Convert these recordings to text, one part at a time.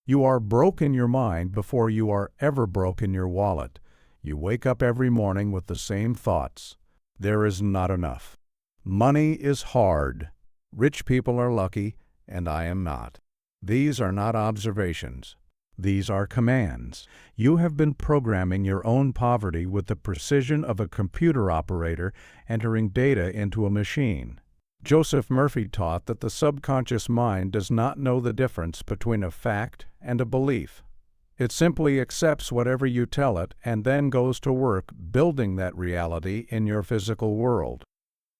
You are broke in your mind before you are ever broke in your wallet. You wake up every morning with the same thoughts. There is not enough. Money is hard. Rich people are lucky, and I am not. These are not observations. These are commands. You have been programming your own poverty with the precision of a computer operator entering data into a machine. Joseph Murphy taught that the subconscious mind does not know the difference between a fact and a belief. It simply accepts whatever you tell it and then goes to work building that reality in your physical world.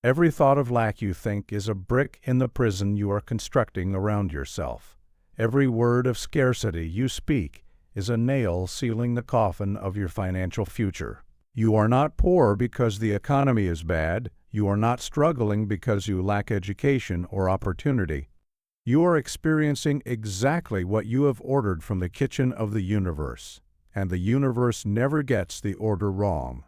Every thought of lack you think is a brick in the prison you are constructing around yourself. Every word of scarcity you speak is a nail sealing the coffin of your financial future. You are not poor because the economy is bad. You are not struggling because you lack education or opportunity. You are experiencing exactly what you have ordered from the kitchen of the universe, and the universe never gets the order wrong.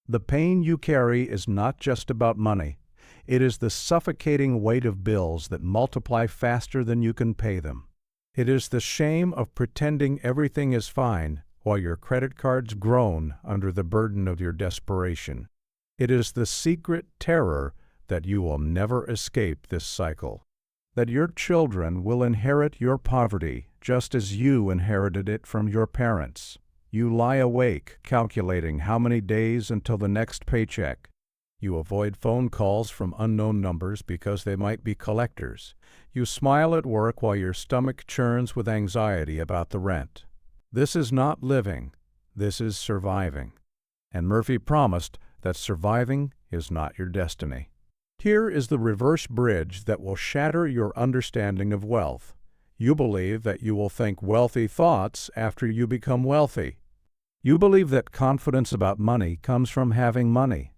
The pain you carry is not just about money. It is the suffocating weight of bills that multiply faster than you can pay them. It is the shame of pretending everything is fine while your credit cards groan under the burden of your desperation. It is the secret terror that you will never escape this cycle, that your children will inherit your poverty just as you inherited it from your parents. You lie awake calculating how many days until the next paycheck. You avoid phone calls from unknown numbers because they might be collectors. You smile at work while your stomach churns with anxiety about the rent. This is not living. This is surviving. And Murphy promised that surviving is not your destiny. Here is the reverse bridge that will shatter your understanding of wealth. You believe that you will think wealthy thoughts after you become wealthy. You believe that confidence about money comes from having money.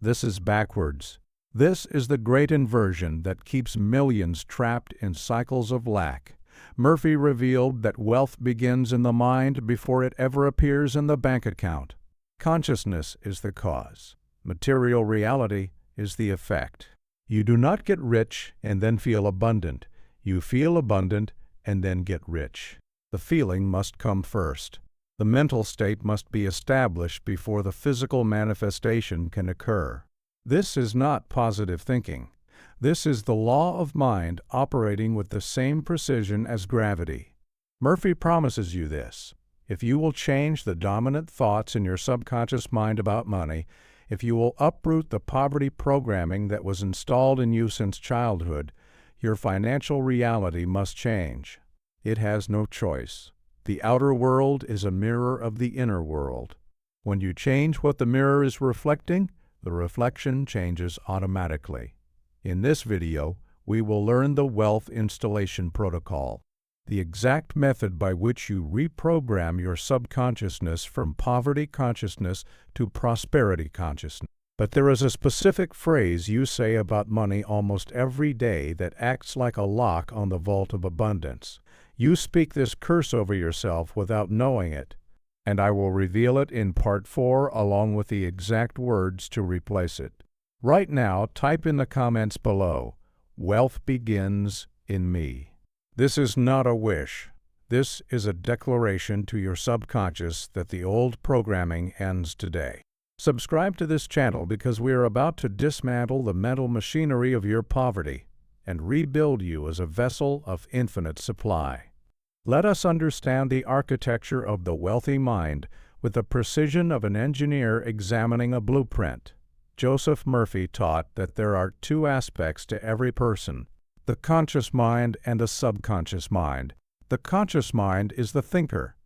This is backwards. This is the great inversion that keeps millions trapped in cycles of lack. Murphy revealed that wealth begins in the mind before it ever appears in the bank account. Consciousness is the cause. Material reality is the effect. You do not get rich and then feel abundant. You feel abundant and then get rich. The feeling must come first. The mental state must be established before the physical manifestation can occur. This is not positive thinking. This is the law of mind operating with the same precision as gravity. Murphy promises you this. If you will change the dominant thoughts in your subconscious mind about money, if you will uproot the poverty programming that was installed in you since childhood, your financial reality must change. It has no choice. The outer world is a mirror of the inner world. When you change what the mirror is reflecting, the reflection changes automatically. In this video, we will learn the Wealth Installation Protocol, the exact method by which you reprogram your subconsciousness from poverty consciousness to prosperity consciousness. But there is a specific phrase you say about money almost every day that acts like a lock on the vault of abundance. You speak this curse over yourself without knowing it, and I will reveal it in Part 4 along with the exact words to replace it. Right now, type in the comments below, "Wealth begins in me." This is not a wish. This is a declaration to your subconscious that the old programming ends today. Subscribe to this channel because we are about to dismantle the mental machinery of your poverty and rebuild you as a vessel of infinite supply. Let us understand the architecture of the wealthy mind with the precision of an engineer examining a blueprint. Joseph Murphy taught that there are two aspects to every person, the conscious mind and the subconscious mind. The conscious mind is the thinker.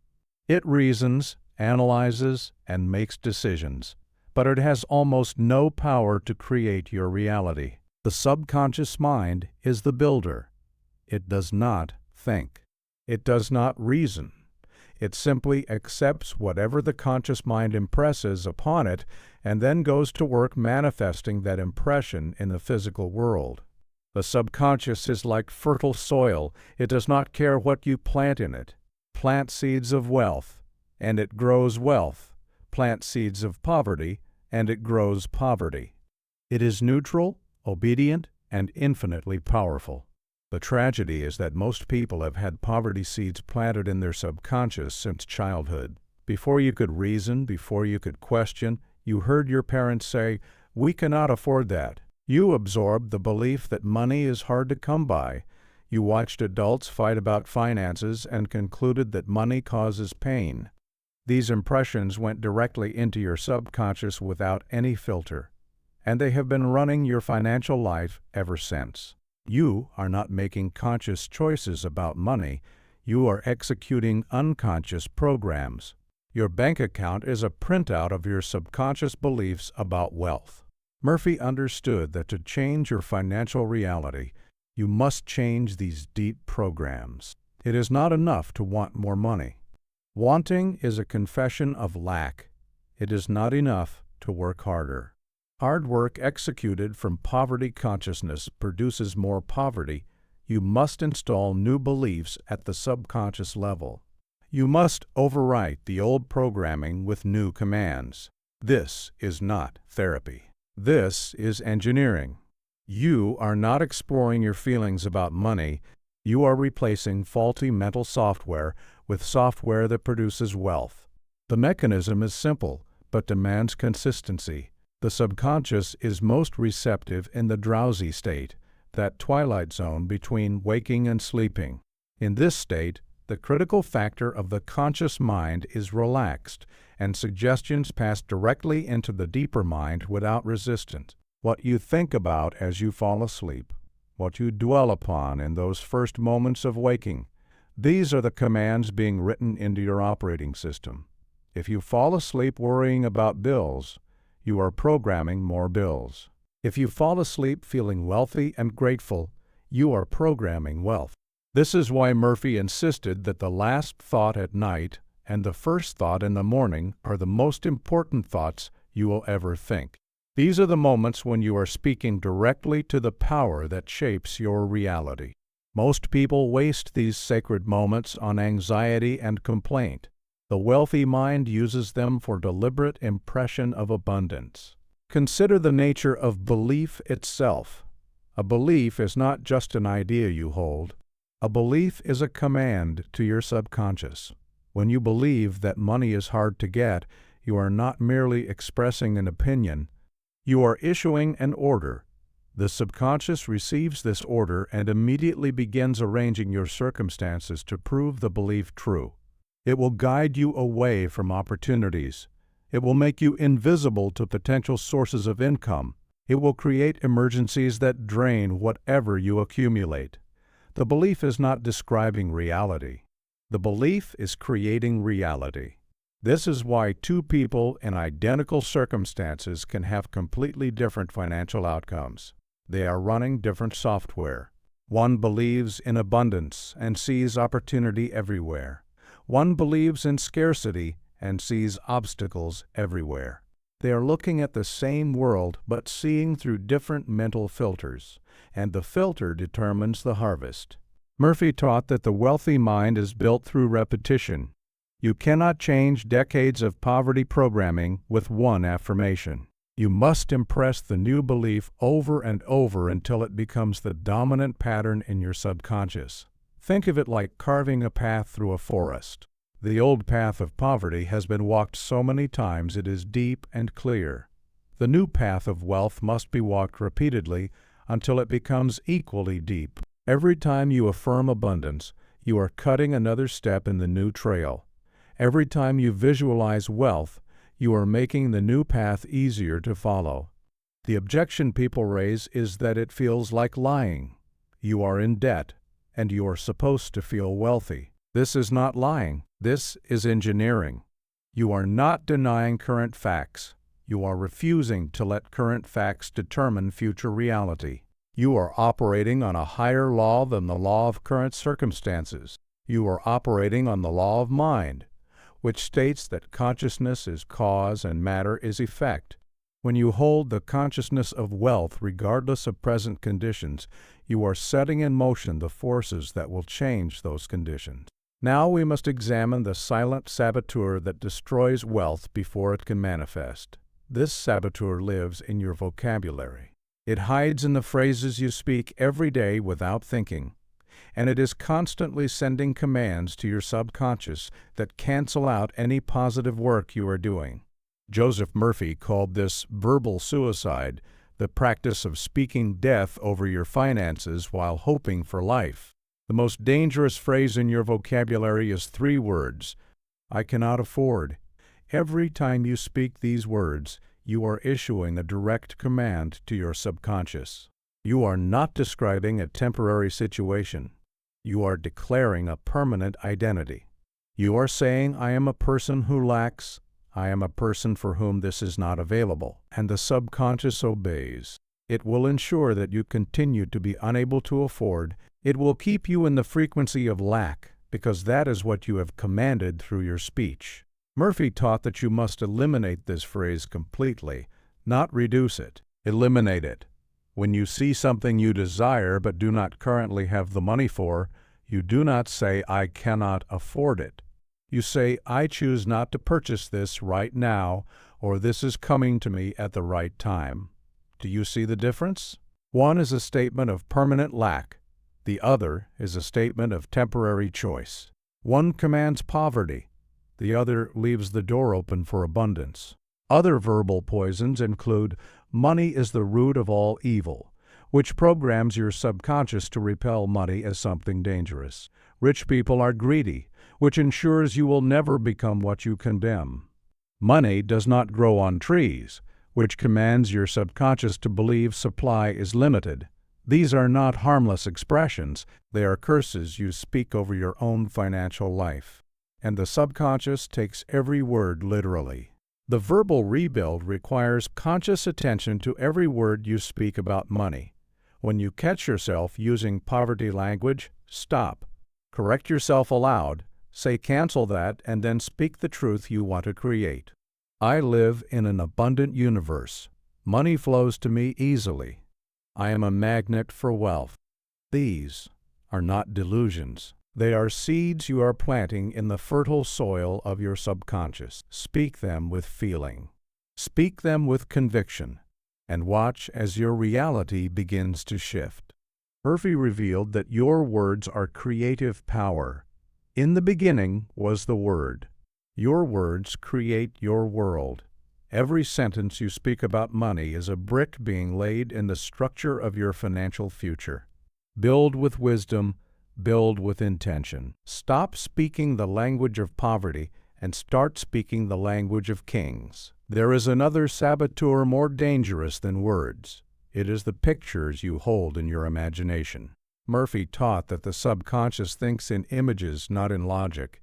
It reasons, analyzes, and makes decisions, but it has almost no power to create your reality. The subconscious mind is the builder. It does not think. It does not reason. It simply accepts whatever the conscious mind impresses upon it and then goes to work manifesting that impression in the physical world. The subconscious is like fertile soil. It does not care what you plant in it. Plant seeds of wealth, and it grows wealth. Plant seeds of poverty, and it grows poverty. It is neutral, obedient, and infinitely powerful. The tragedy is that most people have had poverty seeds planted in their subconscious since childhood. Before you could reason, before you could question, you heard your parents say, "We cannot afford that." You absorbed the belief that money is hard to come by. You watched adults fight about finances and concluded that money causes pain. These impressions went directly into your subconscious without any filter, and they have been running your financial life ever since. You are not making conscious choices about money. You are executing unconscious programs. Your bank account is a printout of your subconscious beliefs about wealth. Murphy understood that to change your financial reality, you must change these deep programs. It is not enough to want more money. Wanting is a confession of lack. It is not enough to work harder. Hard work executed from poverty consciousness produces more poverty. You must install new beliefs at the subconscious level. You must overwrite the old programming with new commands. This is not therapy. This is engineering. You are not exploring your feelings about money. You are replacing faulty mental software with software that produces wealth. The mechanism is simple, but demands consistency. The subconscious is most receptive in the drowsy state, that twilight zone between waking and sleeping. In this state, the critical factor of the conscious mind is relaxed, and suggestions pass directly into the deeper mind without resistance. What you think about as you fall asleep, what you dwell upon in those first moments of waking, these are the commands being written into your operating system. If you fall asleep worrying about bills, you are programming more bills. If you fall asleep feeling wealthy and grateful, you are programming wealth. This is why Murphy insisted that the last thought at night and the first thought in the morning are the most important thoughts you will ever think. These are the moments when you are speaking directly to the power that shapes your reality. Most people waste these sacred moments on anxiety and complaint. The wealthy mind uses them for deliberate impression of abundance. Consider the nature of belief itself. A belief is not just an idea you hold. A belief is a command to your subconscious. When you believe that money is hard to get, you are not merely expressing an opinion. You are issuing an order. The subconscious receives this order and immediately begins arranging your circumstances to prove the belief true. It will guide you away from opportunities. It will make you invisible to potential sources of income. It will create emergencies that drain whatever you accumulate. The belief is not describing reality. The belief is creating reality. This is why two people in identical circumstances can have completely different financial outcomes. They are running different software. One believes in abundance and sees opportunity everywhere. One believes in scarcity and sees obstacles everywhere. They are looking at the same world but seeing through different mental filters, and the filter determines the harvest. Murphy taught that the wealthy mind is built through repetition. You cannot change decades of poverty programming with one affirmation. You must impress the new belief over and over until it becomes the dominant pattern in your subconscious. Think of it like carving a path through a forest. The old path of poverty has been walked so many times it is deep and clear. The new path of wealth must be walked repeatedly until it becomes equally deep. Every time you affirm abundance, you are cutting another step in the new trail. Every time you visualize wealth, you are making the new path easier to follow. The objection people raise is that it feels like lying. You are in debt, and you are supposed to feel wealthy. This is not lying. This is engineering. You are not denying current facts. You are refusing to let current facts determine future reality. You are operating on a higher law than the law of current circumstances. You are operating on the law of mind, which states that consciousness is cause and matter is effect. When you hold the consciousness of wealth regardless of present conditions, you are setting in motion the forces that will change those conditions. Now we must examine the silent saboteur that destroys wealth before it can manifest. This saboteur lives in your vocabulary. It hides in the phrases you speak every day without thinking. and it is constantly sending commands to your subconscious that cancel out any positive work you are doing. Joseph Murphy called this verbal suicide, the practice of speaking death over your finances while hoping for life. The most dangerous phrase in your vocabulary is 3 words: I cannot afford. Every time you speak these words, you are issuing a direct command to your subconscious. You are not describing a temporary situation. You are declaring a permanent identity. You are saying, I am a person who lacks. I am a person for whom this is not available. And the subconscious obeys. It will ensure that you continue to be unable to afford. It will keep you in the frequency of lack, because that is what you have commanded through your speech. Murphy taught that you must eliminate this phrase completely, not reduce it. Eliminate it. When you see something you desire but do not currently have the money for, you do not say, I cannot afford it. You say, I choose not to purchase this right now, or this is coming to me at the right time. Do you see the difference? One is a statement of permanent lack. The other is a statement of temporary choice. One commands poverty. The other leaves the door open for abundance. Other verbal poisons include money is the root of all evil, which programs your subconscious to repel money as something dangerous. Rich people are greedy, which ensures you will never become what you condemn. Money does not grow on trees, which commands your subconscious to believe supply is limited. These are not harmless expressions. They are curses you speak over your own financial life. And the subconscious takes every word literally. The verbal rebuild requires conscious attention to every word you speak about money. When you catch yourself using poverty language, stop. Correct yourself aloud, say cancel that, and then speak the truth you want to create. I live in an abundant universe. Money flows to me easily. I am a magnet for wealth. These are not delusions. They are seeds you are planting in the fertile soil of your subconscious. Speak them with feeling. Speak them with conviction, and watch as your reality begins to shift. Murphy revealed that your words are creative power. In the beginning was the Word. Your words create your world. Every sentence you speak about money is a brick being laid in the structure of your financial future. Build with wisdom. Build with intention. Stop speaking the language of poverty and start speaking the language of kings. There is another saboteur more dangerous than words. It is the pictures you hold in your imagination. Murphy taught that the subconscious thinks in images, not in logic.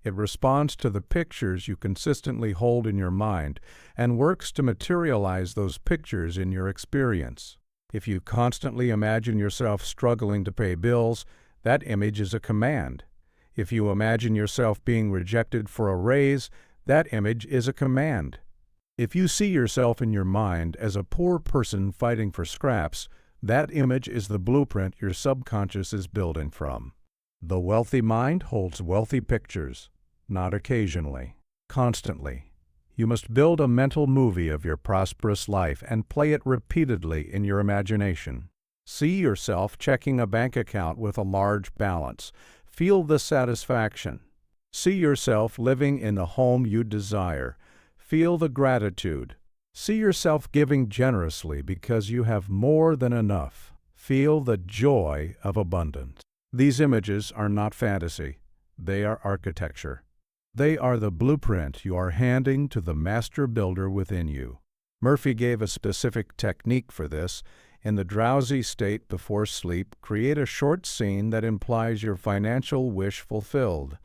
It responds to the pictures you consistently hold in your mind and works to materialize those pictures in your experience. If you constantly imagine yourself struggling to pay bills, that image is a command. If you imagine yourself being rejected for a raise, that image is a command. If you see yourself in your mind as a poor person fighting for scraps, that image is the blueprint your subconscious is building from. The wealthy mind holds wealthy pictures, not occasionally, constantly. You must build a mental movie of your prosperous life and play it repeatedly in your imagination. See yourself checking a bank account with a large balance. Feel the satisfaction. See yourself living in the home you desire. Feel the gratitude. See yourself giving generously because you have more than enough. Feel the joy of abundance. These images are not fantasy. They are architecture. They are the blueprint you are handing to the master builder within you. Murphy gave a specific technique for this. In the drowsy state before sleep, create a short scene that implies your financial wish fulfilled.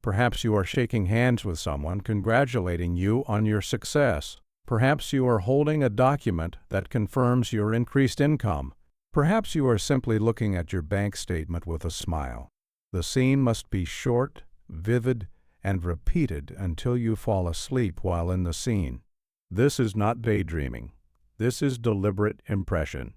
Perhaps you are shaking hands with someone congratulating you on your success. Perhaps you are holding a document that confirms your increased income. Perhaps you are simply looking at your bank statement with a smile. The scene must be short, vivid, and repeated until you fall asleep while in the scene. This is not daydreaming. This is deliberate impression.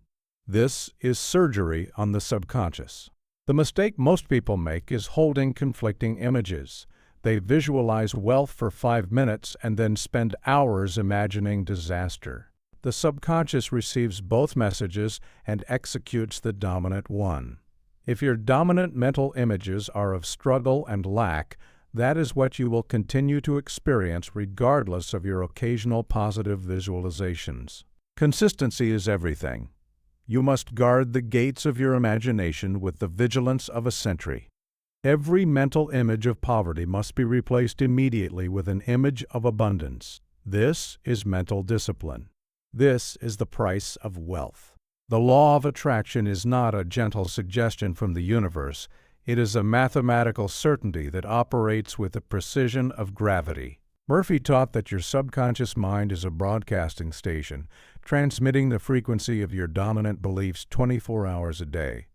This is surgery on the subconscious. The mistake most people make is holding conflicting images. They visualize wealth for 5 minutes and then spend hours imagining disaster. The subconscious receives both messages and executes the dominant one. If your dominant mental images are of struggle and lack, that is what you will continue to experience regardless of your occasional positive visualizations. Consistency is everything. You must guard the gates of your imagination with the vigilance of a sentry. Every mental image of poverty must be replaced immediately with an image of abundance. This is mental discipline. This is the price of wealth. The law of attraction is not a gentle suggestion from the universe. It is a mathematical certainty that operates with the precision of gravity. Murphy taught that your subconscious mind is a broadcasting station, transmitting the frequency of your dominant beliefs 24 hours a day.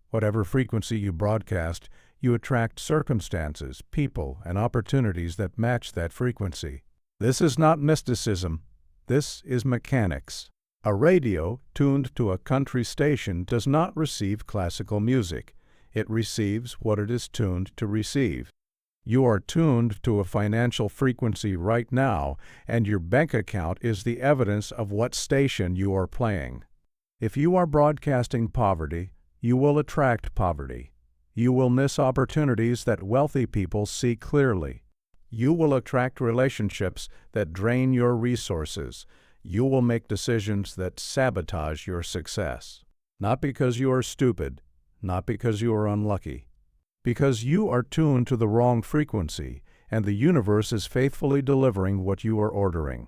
Whatever frequency you broadcast, you attract circumstances, people, and opportunities that match that frequency. This is not mysticism. This is mechanics. A radio tuned to a country station does not receive classical music. It receives what it is tuned to receive. You are tuned to a financial frequency right now, and your bank account is the evidence of what station you are playing. If you are broadcasting poverty, you will attract poverty. You will miss opportunities that wealthy people see clearly. You will attract relationships that drain your resources. You will make decisions that sabotage your success. Not because you are stupid, not because you are unlucky. Because you are tuned to the wrong frequency, and the universe is faithfully delivering what you are ordering.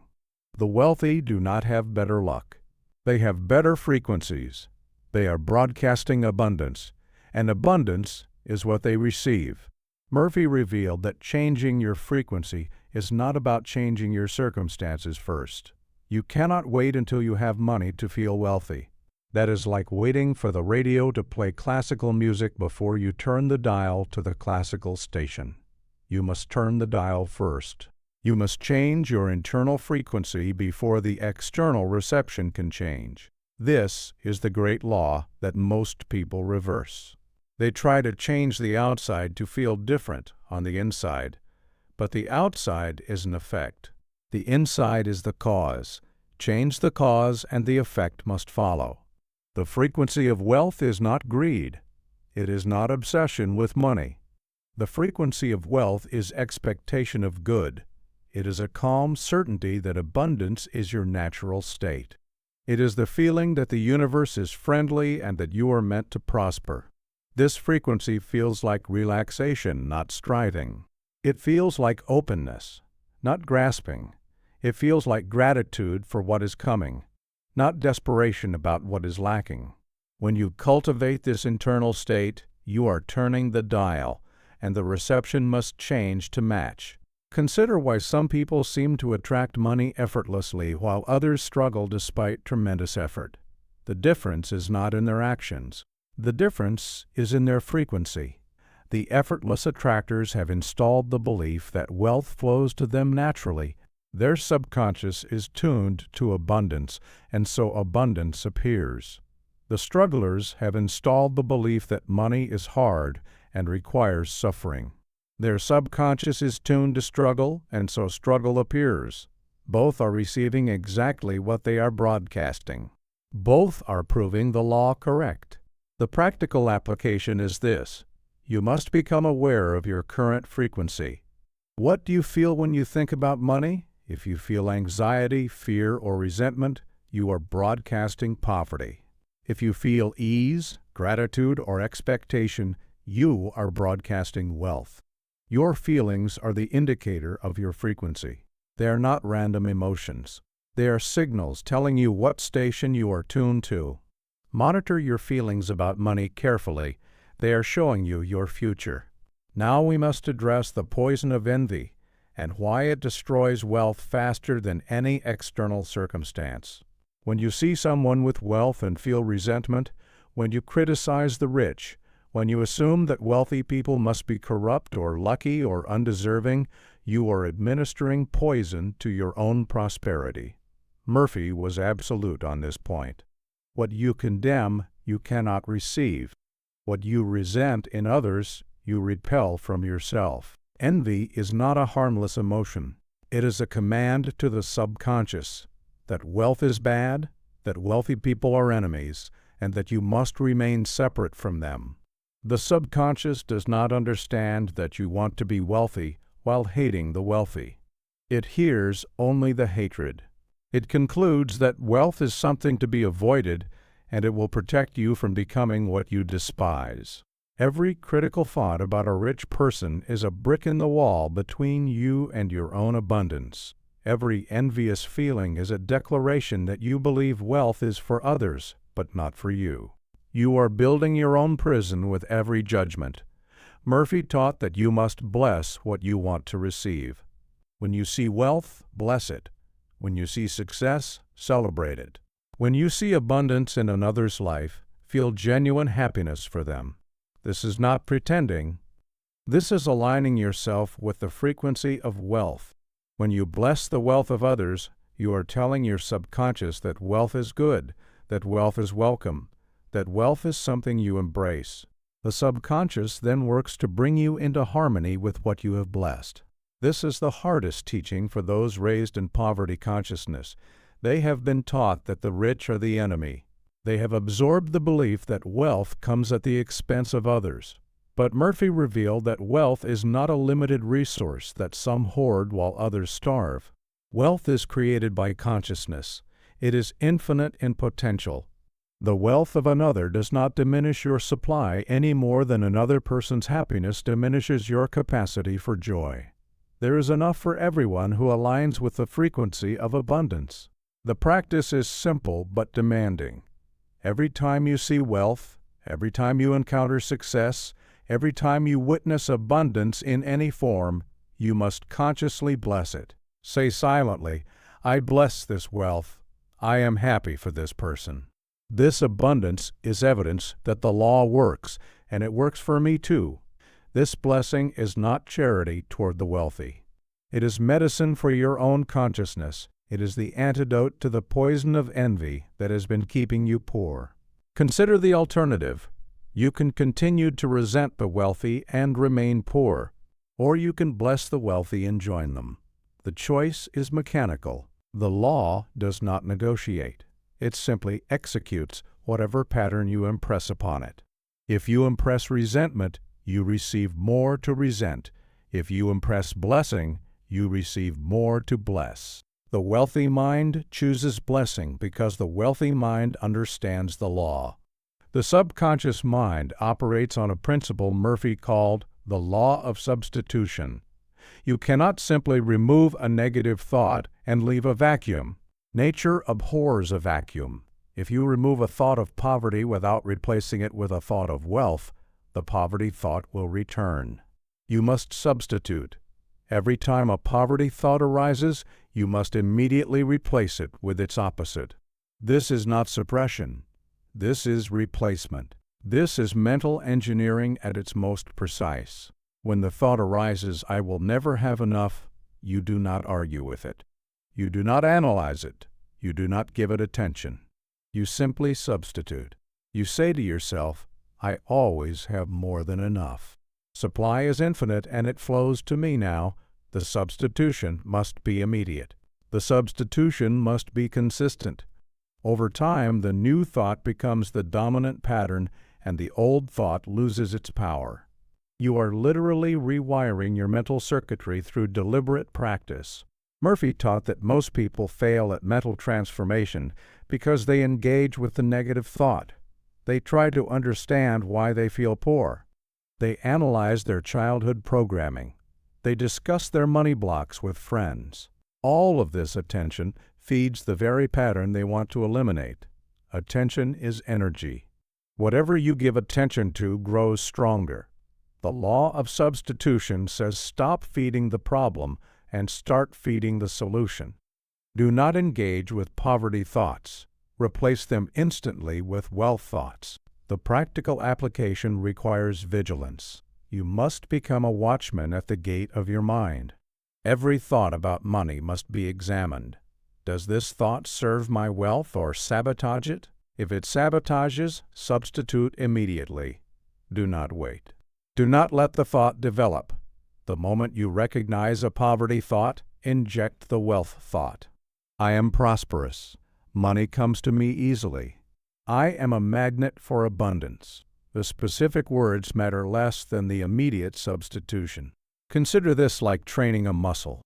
The wealthy do not have better luck. They have better frequencies. They are broadcasting abundance, and abundance is what they receive. Murphy revealed that changing your frequency is not about changing your circumstances first. You cannot wait until you have money to feel wealthy. That is like waiting for the radio to play classical music before you turn the dial to the classical station. You must turn the dial first. You must change your internal frequency before the external reception can change. This is the great law that most people reverse. They try to change the outside to feel different on the inside, but the outside is an effect. The inside is the cause. Change the cause and the effect must follow. The frequency of wealth is not greed. It is not obsession with money. The frequency of wealth is expectation of good. It is a calm certainty that abundance is your natural state. It is the feeling that the universe is friendly and that you are meant to prosper. This frequency feels like relaxation, not striving. It feels like openness, not grasping. It feels like gratitude for what is coming, not desperation about what is lacking. When you cultivate this internal state, you are turning the dial, and the reception must change to match. Consider why some people seem to attract money effortlessly while others struggle despite tremendous effort. The difference is not in their actions. The difference is in their frequency. The effortless attractors have installed the belief that wealth flows to them naturally. Their subconscious is tuned to abundance, and so abundance appears. The strugglers have installed the belief that money is hard and requires suffering. Their subconscious is tuned to struggle, and so struggle appears. Both are receiving exactly what they are broadcasting. Both are proving the law correct. The practical application is this: you must become aware of your current frequency. What do you feel when you think about money? If you feel anxiety, fear, or resentment, you are broadcasting poverty. If you feel ease, gratitude, or expectation, you are broadcasting wealth. Your feelings are the indicator of your frequency. They are not random emotions. They are signals telling you what station you are tuned to. Monitor your feelings about money carefully. They are showing you your future. Now we must address the poison of envy and why it destroys wealth faster than any external circumstance. When you see someone with wealth and feel resentment, when you criticize the rich, when you assume that wealthy people must be corrupt or lucky or undeserving, you are administering poison to your own prosperity. Murphy was absolute on this point. What you condemn, you cannot receive. What you resent in others, you repel from yourself. Envy is not a harmless emotion. It is a command to the subconscious that wealth is bad, that wealthy people are enemies, and that you must remain separate from them. The subconscious does not understand that you want to be wealthy while hating the wealthy. It hears only the hatred. It concludes that wealth is something to be avoided, and it will protect you from becoming what you despise. Every critical thought about a rich person is a brick in the wall between you and your own abundance. Every envious feeling is a declaration that you believe wealth is for others, but not for you. You are building your own prison with every judgment. Murphy taught that you must bless what you want to receive. When you see wealth, bless it. When you see success, celebrate it. When you see abundance in another's life, feel genuine happiness for them. This is not pretending. This is aligning yourself with the frequency of wealth. When you bless the wealth of others, you are telling your subconscious that wealth is good, that wealth is welcome, that wealth is something you embrace. The subconscious then works to bring you into harmony with what you have blessed. This is the hardest teaching for those raised in poverty consciousness. They have been taught that the rich are the enemy. They have absorbed the belief that wealth comes at the expense of others. But Murphy revealed that wealth is not a limited resource that some hoard while others starve. Wealth is created by consciousness. It is infinite in potential. The wealth of another does not diminish your supply any more than another person's happiness diminishes your capacity for joy. There is enough for everyone who aligns with the frequency of abundance. The practice is simple but demanding. Every time you see wealth, every time you encounter success, every time you witness abundance in any form, you must consciously bless it. Say silently, "I bless this wealth. I am happy for this person." This abundance is evidence that the law works, and it works for me too. This blessing is not charity toward the wealthy. It is medicine for your own consciousness. It is the antidote to the poison of envy that has been keeping you poor. Consider the alternative. You can continue to resent the wealthy and remain poor, or you can bless the wealthy and join them. The choice is mechanical. The law does not negotiate. It simply executes whatever pattern you impress upon it. If you impress resentment, you receive more to resent. If you impress blessing, you receive more to bless. The wealthy mind chooses blessing because the wealthy mind understands the law. The subconscious mind operates on a principle Murphy called the law of substitution. You cannot simply remove a negative thought and leave a vacuum. Nature abhors a vacuum. If you remove a thought of poverty without replacing it with a thought of wealth, the poverty thought will return. You must substitute. Every time a poverty thought arises, you must immediately replace it with its opposite. This is not suppression. This is replacement. This is mental engineering at its most precise. When the thought arises, "I will never have enough," you do not argue with it. You do not analyze it. You do not give it attention. You simply substitute. You say to yourself, "I always have more than enough. Supply is infinite and it flows to me now." The substitution must be immediate. The substitution must be consistent. Over time, the new thought becomes the dominant pattern and the old thought loses its power. You are literally rewiring your mental circuitry through deliberate practice. Murphy taught that most people fail at mental transformation because they engage with the negative thought. They try to understand why they feel poor. They analyze their childhood programming. They discuss their money blocks with friends. All of this attention feeds the very pattern they want to eliminate. Attention is energy. Whatever you give attention to grows stronger. The law of substitution says stop feeding the problem and start feeding the solution. Do not engage with poverty thoughts. Replace them instantly with wealth thoughts. The practical application requires vigilance. You must become a watchman at the gate of your mind. Every thought about money must be examined. Does this thought serve my wealth or sabotage it? If it sabotages, substitute immediately. Do not wait. Do not let the thought develop. The moment you recognize a poverty thought, inject the wealth thought. I am prosperous. Money comes to me easily. I am a magnet for abundance. The specific words matter less than the immediate substitution. Consider this like training a muscle.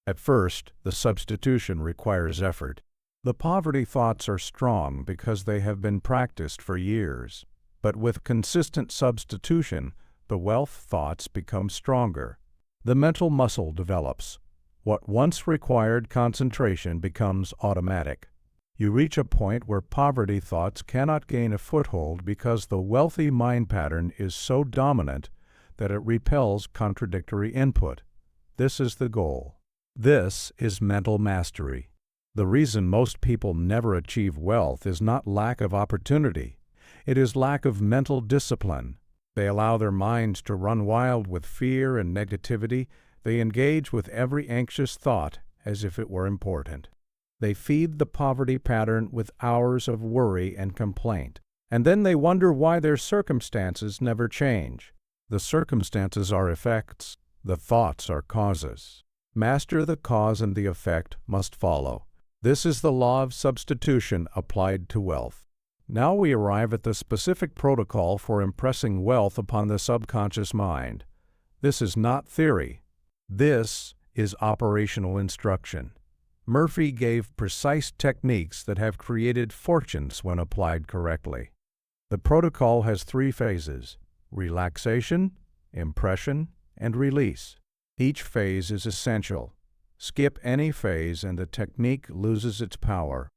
At first, the substitution requires effort. The poverty thoughts are strong because they have been practiced for years. But with consistent substitution, the wealth thoughts become stronger. The mental muscle develops. What once required concentration becomes automatic. You reach a point where poverty thoughts cannot gain a foothold because the wealthy mind pattern is so dominant that it repels contradictory input. This is the goal. This is mental mastery. The reason most people never achieve wealth is not lack of opportunity. It is lack of mental discipline. They allow their minds to run wild with fear and negativity. They engage with every anxious thought as if it were important. They feed the poverty pattern with hours of worry and complaint. And then they wonder why their circumstances never change. The circumstances are effects. The thoughts are causes. Master the cause and the effect must follow. This is the law of substitution applied to wealth. Now we arrive at the specific protocol for impressing wealth upon the subconscious mind. This is not theory. This is operational instruction. Murphy gave precise techniques that have created fortunes when applied correctly. The protocol has 3 phases: relaxation, impression, and release. Each phase is essential. Skip any phase and the technique loses its power.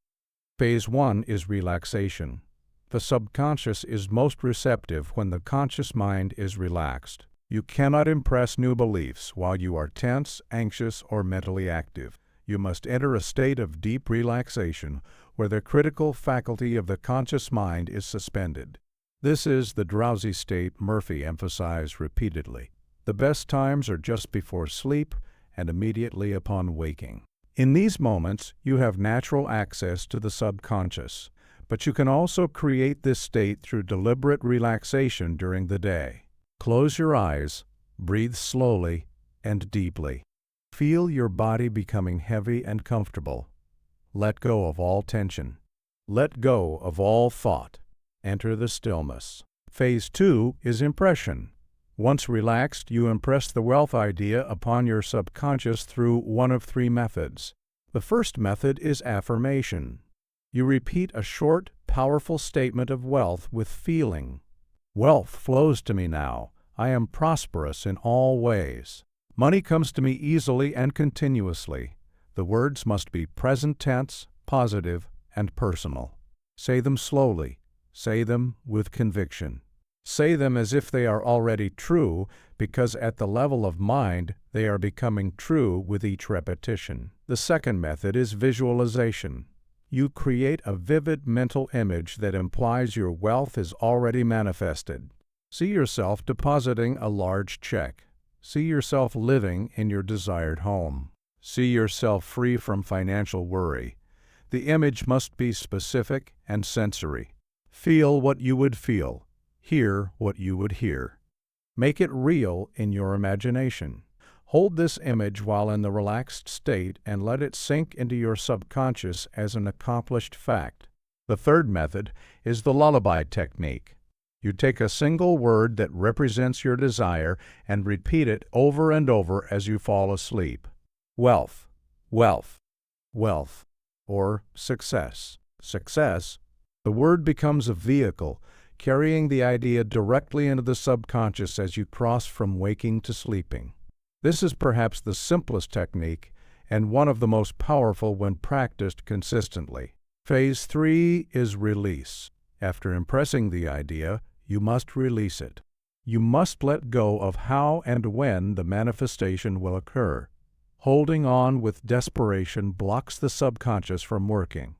Phase 1 is relaxation. The subconscious is most receptive when the conscious mind is relaxed. You cannot impress new beliefs while you are tense, anxious, or mentally active. You must enter a state of deep relaxation where the critical faculty of the conscious mind is suspended. This is the drowsy state Murphy emphasized repeatedly. The best times are just before sleep and immediately upon waking. In these moments, you have natural access to the subconscious, but you can also create this state through deliberate relaxation during the day. Close your eyes, breathe slowly and deeply. Feel your body becoming heavy and comfortable. Let go of all tension. Let go of all thought. Enter the stillness. Phase 2 is impression. Once relaxed, you impress the wealth idea upon your subconscious through one of 3 methods. The first method is affirmation. You repeat a short, powerful statement of wealth with feeling. Wealth flows to me now. I am prosperous in all ways. Money comes to me easily and continuously. The words must be present tense, positive, and personal. Say them slowly. Say them with conviction. Say them as if they are already true, because at the level of mind, they are becoming true with each repetition. The second method is visualization. You create a vivid mental image that implies your wealth is already manifested. See yourself depositing a large check. See yourself living in your desired home. See yourself free from financial worry. The image must be specific and sensory. Feel what you would feel. Hear what you would hear. Make it real in your imagination. Hold this image while in the relaxed state and let it sink into your subconscious as an accomplished fact. The third method is the lullaby technique. You take a single word that represents your desire and repeat it over and over as you fall asleep. Wealth, wealth, wealth, or success, success. The word becomes a vehicle, carrying the idea directly into the subconscious as you cross from waking to sleeping. This is perhaps the simplest technique and one of the most powerful when practiced consistently. Phase 3 is release. After impressing the idea, you must release it. You must let go of how and when the manifestation will occur. Holding on with desperation blocks the subconscious from working.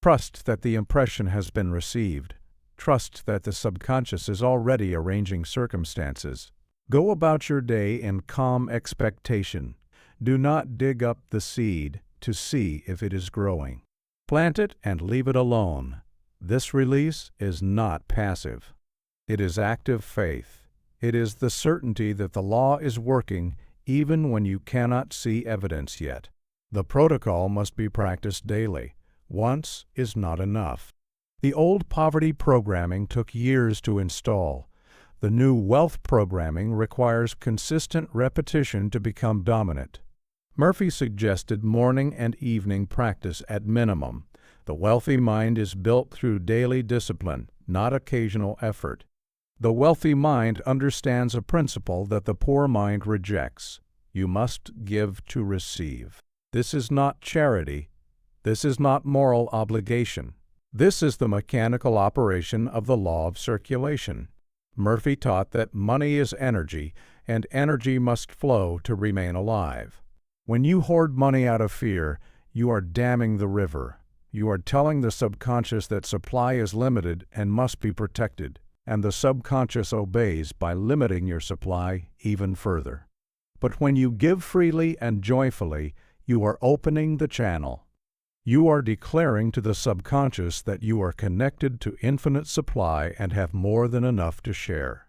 Trust that the impression has been received. Trust that the subconscious is already arranging circumstances. Go about your day in calm expectation. Do not dig up the seed to see if it is growing. Plant it and leave it alone. This release is not passive. It is active faith. It is the certainty that the law is working even when you cannot see evidence yet. The protocol must be practiced daily. Once is not enough. The old poverty programming took years to install. The new wealth programming requires consistent repetition to become dominant. Murphy suggested morning and evening practice at minimum. The wealthy mind is built through daily discipline, not occasional effort. The wealthy mind understands a principle that the poor mind rejects. You must give to receive. This is not charity. This is not moral obligation. This is the mechanical operation of the law of circulation. Murphy taught that money is energy, and energy must flow to remain alive. When you hoard money out of fear, you are damming the river. You are telling the subconscious that supply is limited and must be protected, and the subconscious obeys by limiting your supply even further. But when you give freely and joyfully, you are opening the channel. You are declaring to the subconscious that you are connected to infinite supply and have more than enough to share.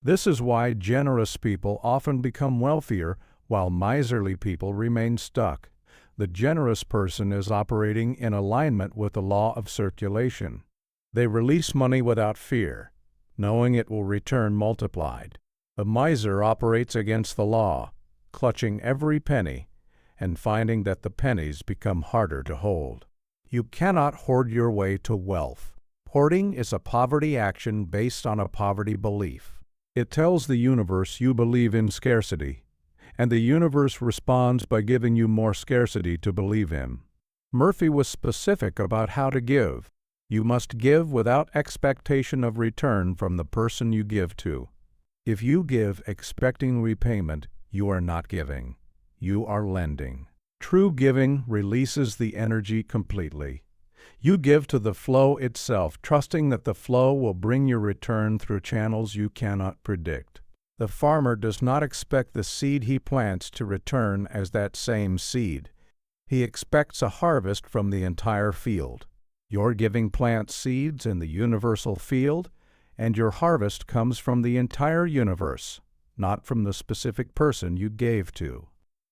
This is why generous people often become wealthier while miserly people remain stuck. The generous person is operating in alignment with the law of circulation. They release money without fear, knowing it will return multiplied. The miser operates against the law, clutching every penny and finding that the pennies become harder to hold. You cannot hoard your way to wealth. Hoarding is a poverty action based on a poverty belief. It tells the universe you believe in scarcity, and the universe responds by giving you more scarcity to believe in. Murphy was specific about how to give. You must give without expectation of return from the person you give to. If you give expecting repayment, you are not giving. You are lending. True giving releases the energy completely. You give to the flow itself, trusting that the flow will bring your return through channels you cannot predict. The farmer does not expect the seed he plants to return as that same seed. He expects a harvest from the entire field. Your giving plants seeds in the universal field, and your harvest comes from the entire universe, not from the specific person you gave to.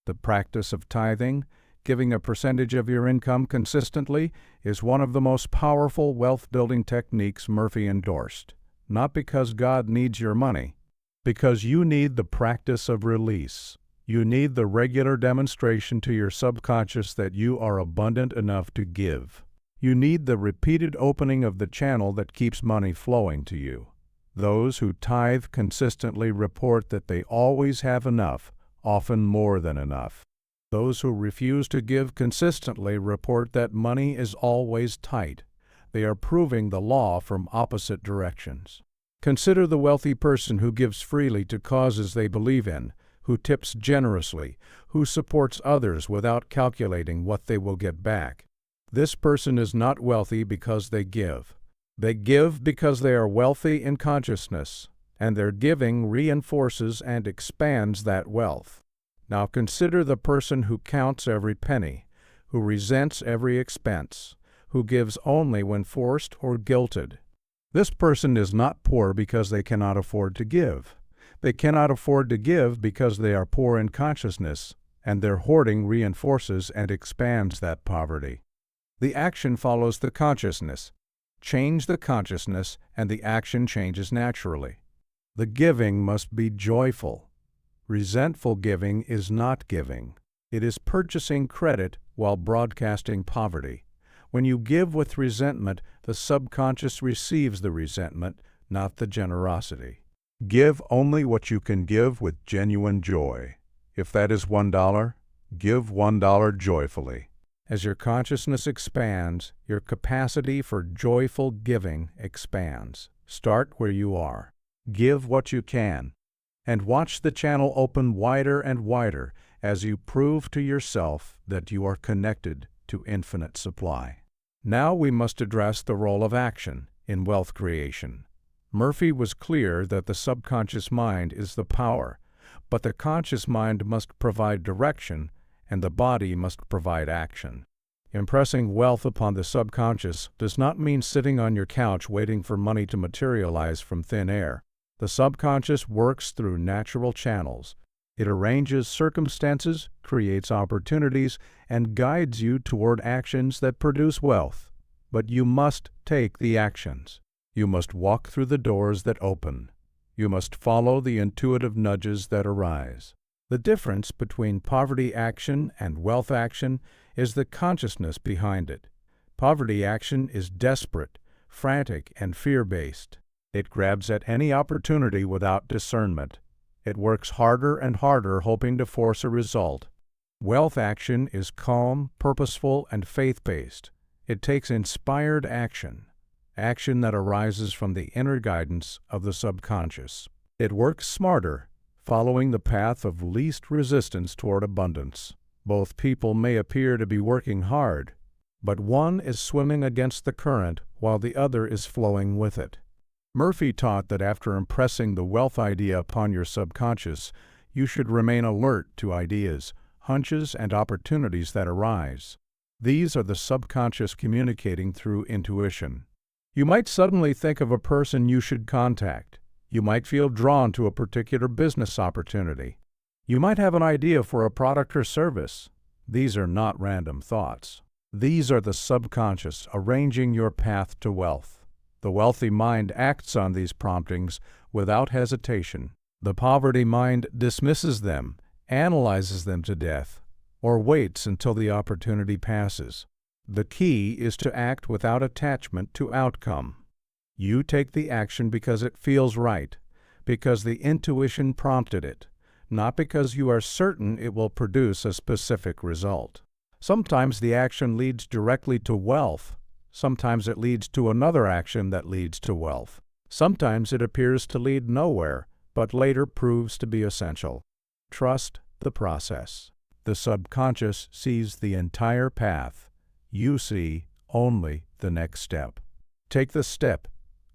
The practice of tithing, giving a percentage of your income consistently, is one of the most powerful wealth-building techniques Murphy endorsed, not because God needs your money, because you need the practice of release. You need the regular demonstration to your subconscious that you are abundant enough to give. You need the repeated opening of the channel that keeps money flowing to you. Those who tithe consistently report that they always have enough, often more than enough. Those who refuse to give consistently report that money is always tight. They are proving the law from opposite directions. Consider the wealthy person who gives freely to causes they believe in, who tips generously, who supports others without calculating what they will get back. This person is not wealthy because they give. They give because they are wealthy in consciousness, and their giving reinforces and expands that wealth. Now consider the person who counts every penny, who resents every expense, who gives only when forced or guilted. This person is not poor because they cannot afford to give. They cannot afford to give because they are poor in consciousness, and their hoarding reinforces and expands that poverty. The action follows the consciousness. Change the consciousness, and the action changes naturally. The giving must be joyful. Resentful giving is not giving. It is purchasing credit while broadcasting poverty. When you give with resentment, the subconscious receives the resentment, not the generosity. Give only what you can give with genuine joy. If that is $1, give $1 joyfully. As your consciousness expands, your capacity for joyful giving expands. Start where you are. Give what you can, and watch the channel open wider and wider as you prove to yourself that you are connected to infinite supply. Now we must address the role of action in wealth creation. Murphy was clear that the subconscious mind is the power, but the conscious mind must provide direction, and the body must provide action. Impressing wealth upon the subconscious does not mean sitting on your couch waiting for money to materialize from thin air. The subconscious works through natural channels. It arranges circumstances, creates opportunities, and guides you toward actions that produce wealth. but you must take the actions. You must walk through the doors that open. You must follow the intuitive nudges that arise. The difference between poverty action and wealth action is the consciousness behind it. Poverty action is desperate, frantic, and fear-based. It grabs at any opportunity without discernment. It works harder and harder hoping to force a result. Wealth action is calm, purposeful, and faith-based. It takes inspired action, action that arises from the inner guidance of the subconscious. It works smarter, following the path of least resistance toward abundance. Both people may appear to be working hard, but one is swimming against the current while the other is flowing with it. Murphy taught that after impressing the wealth idea upon your subconscious, you should remain alert to ideas, hunches, and opportunities that arise. These are the subconscious communicating through intuition. You might suddenly think of a person you should contact. You might feel drawn to a particular business opportunity. You might have an idea for a product or service. These are not random thoughts. These are the subconscious arranging your path to wealth. The wealthy mind acts on these promptings without hesitation. The poverty mind dismisses them, analyzes them to death, or waits until the opportunity passes. The key is to act without attachment to outcome. You take the action because it feels right, because the intuition prompted it, not because you are certain it will produce a specific result. Sometimes the action leads directly to wealth. Sometimes it leads to another action that leads to wealth. Sometimes it appears to lead nowhere, but later proves to be essential. Trust the process. The subconscious sees the entire path. You see only the next step. Take the step.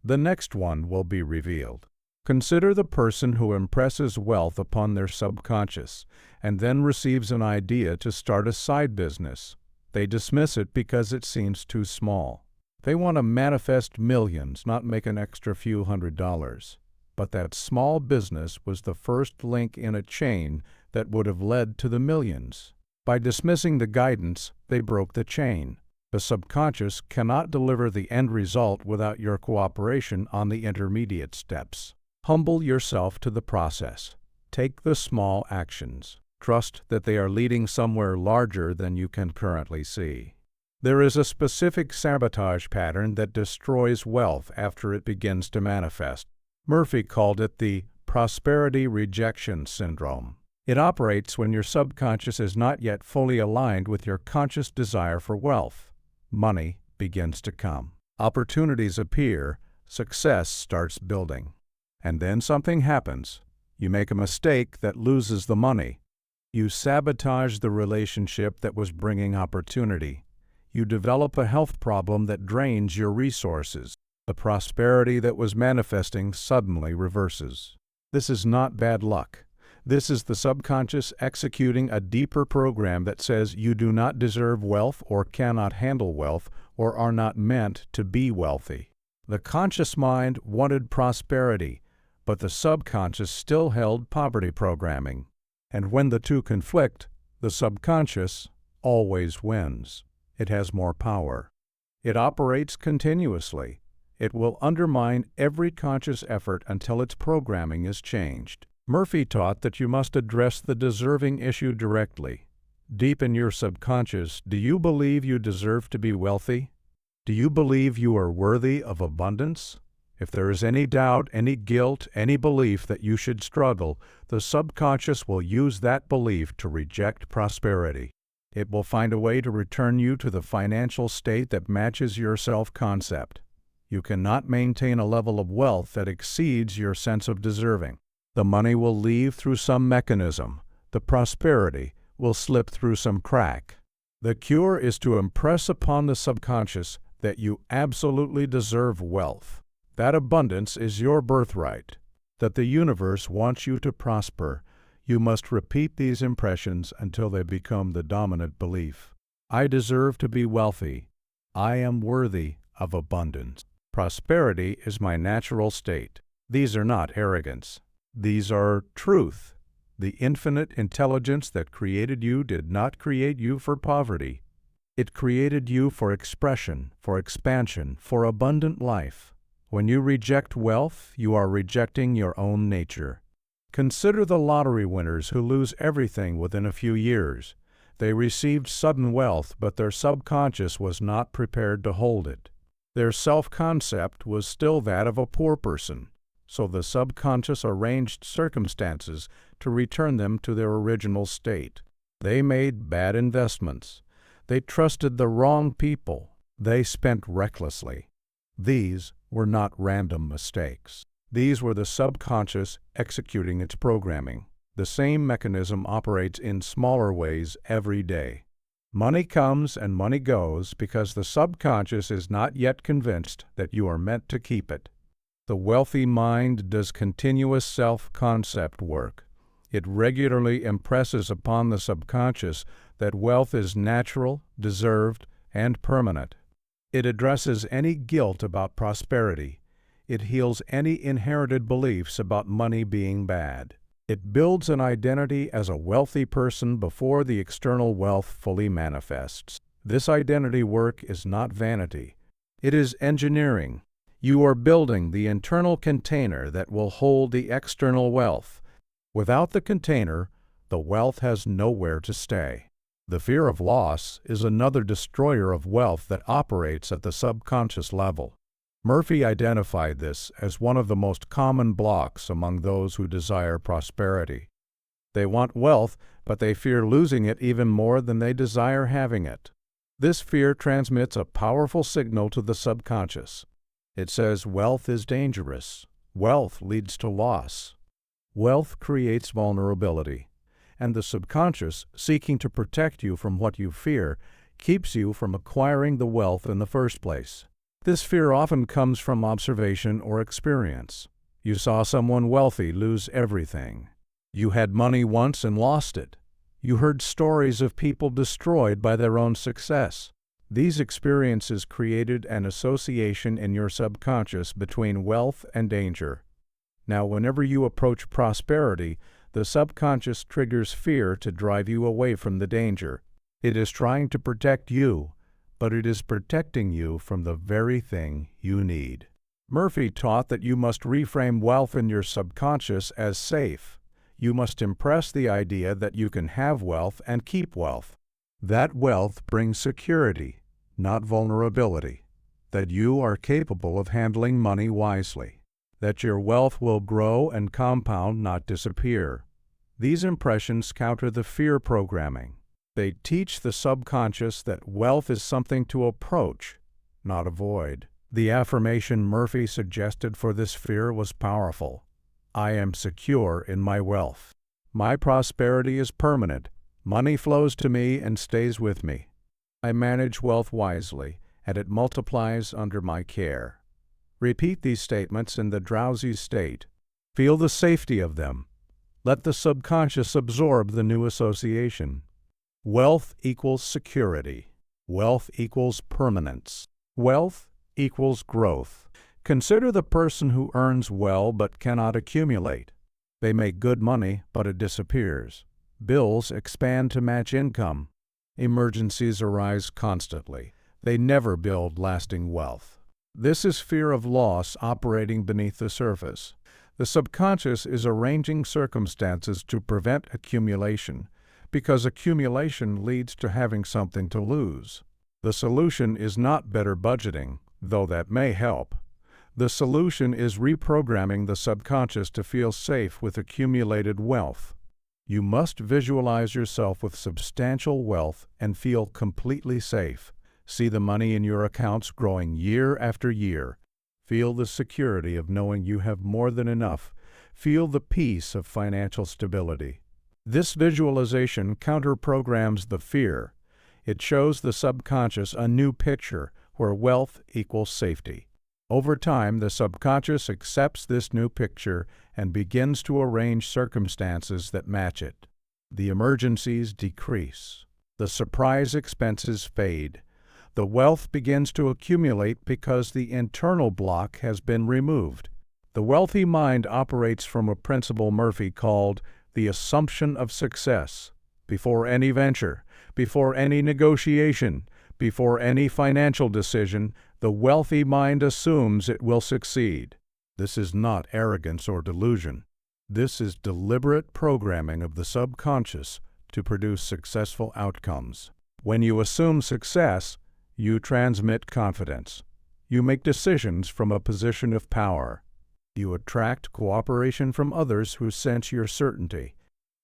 The next one will be revealed. Consider the person who impresses wealth upon their subconscious and then receives an idea to start a side business. They dismiss it because it seems too small. They want to manifest millions, not make an extra few $100s. But that small business was the first link in a chain that would have led to the millions. By dismissing the guidance, they broke the chain. The subconscious cannot deliver the end result without your cooperation on the intermediate steps. Humble yourself to the process. Take the small actions. Trust that they are leading somewhere larger than you can currently see. There is a specific sabotage pattern that destroys wealth after it begins to manifest. Murphy called it the prosperity rejection syndrome. It operates when your subconscious is not yet fully aligned with your conscious desire for wealth. Money begins to come. Opportunities appear. Success starts building. And then something happens. You make a mistake that loses the money. You sabotage the relationship that was bringing opportunity. You develop a health problem that drains your resources. The prosperity that was manifesting suddenly reverses. This is not bad luck. This is the subconscious executing a deeper program that says you do not deserve wealth or cannot handle wealth or are not meant to be wealthy. The conscious mind wanted prosperity, but the subconscious still held poverty programming. And when the two conflict, the subconscious always wins. It has more power. It operates continuously. It will undermine every conscious effort until its programming is changed. Murphy taught that you must address the deserving issue directly. Deep in your subconscious, do you believe you deserve to be wealthy? Do you believe you are worthy of abundance? If there is any doubt, any guilt, any belief that you should struggle, the subconscious will use that belief to reject prosperity. It will find a way to return you to the financial state that matches your self-concept. You cannot maintain a level of wealth that exceeds your sense of deserving. The money will leave through some mechanism. The prosperity will slip through some crack. The cure is to impress upon the subconscious that you absolutely deserve wealth, that abundance is your birthright, that the universe wants you to prosper. You must repeat these impressions until they become the dominant belief. I deserve to be wealthy. I am worthy of abundance. Prosperity is my natural state. These are not arrogance. These are truth. The infinite intelligence that created you did not create you for poverty. It created you for expression, for expansion, for abundant life. When you reject wealth, you are rejecting your own nature. Consider the lottery winners who lose everything within a few years. They received sudden wealth, but their subconscious was not prepared to hold it. Their self-concept was still that of a poor person, so the subconscious arranged circumstances to return them to their original state. They made bad investments. They trusted the wrong people. They spent recklessly. These were not random mistakes. These were the subconscious executing its programming. The same mechanism operates in smaller ways every day. Money comes and money goes because the subconscious is not yet convinced that you are meant to keep it. The wealthy mind does continuous self-concept work. It regularly impresses upon the subconscious that wealth is natural, deserved, and permanent. It addresses any guilt about prosperity. It heals any inherited beliefs about money being bad. It builds an identity as a wealthy person before the external wealth fully manifests. This identity work is not vanity. It is engineering. You are building the internal container that will hold the external wealth. Without the container, the wealth has nowhere to stay. The fear of loss is another destroyer of wealth that operates at the subconscious level. Murphy identified this as one of the most common blocks among those who desire prosperity. They want wealth, but they fear losing it even more than they desire having it. This fear transmits a powerful signal to the subconscious. It says wealth is dangerous. Wealth leads to loss. Wealth creates vulnerability, and the subconscious, seeking to protect you from what you fear, keeps you from acquiring the wealth in the first place. This fear often comes from observation or experience. You saw someone wealthy lose everything. You had money once and lost it. You heard stories of people destroyed by their own success. These experiences created an association in your subconscious between wealth and danger. Now, whenever you approach prosperity, the subconscious triggers fear to drive you away from the danger. It is trying to protect you, but it is protecting you from the very thing you need. Murphy taught that you must reframe wealth in your subconscious as safe. You must impress the idea that you can have wealth and keep wealth. That wealth brings security, not vulnerability. That you are capable of handling money wisely. That your wealth will grow and compound, not disappear. These impressions counter the fear programming. They teach the subconscious that wealth is something to approach, not avoid. The affirmation Murphy suggested for this fear was powerful. I am secure in my wealth. My prosperity is permanent. Money flows to me and stays with me. I manage wealth wisely, and it multiplies under my care. Repeat these statements in the drowsy state. Feel the safety of them. Let the subconscious absorb the new association. Wealth equals security. Wealth equals permanence. Wealth equals growth. Consider the person who earns well but cannot accumulate. They make good money, but it disappears. Bills expand to match income. Emergencies arise constantly. They never build lasting wealth. This is fear of loss operating beneath the surface. The subconscious is arranging circumstances to prevent accumulation, because accumulation leads to having something to lose. The solution is not better budgeting, though that may help. The solution is reprogramming the subconscious to feel safe with accumulated wealth. You must visualize yourself with substantial wealth and feel completely safe. See the money in your accounts growing year after year. Feel the security of knowing you have more than enough. Feel the peace of financial stability. This visualization counter-programs the fear. It shows the subconscious a new picture where wealth equals safety. Over time, the subconscious accepts this new picture and begins to arrange circumstances that match it. The emergencies decrease. The surprise expenses fade. The wealth begins to accumulate because the internal block has been removed. The wealthy mind operates from a principle Murphy called the assumption of success. Before any venture, before any negotiation, Before any financial decision, the wealthy mind assumes it will succeed. This is not arrogance or delusion. This is deliberate programming of the subconscious to produce successful outcomes. When you assume success, you transmit confidence. You make decisions from a position of power. You attract cooperation from others who sense your certainty.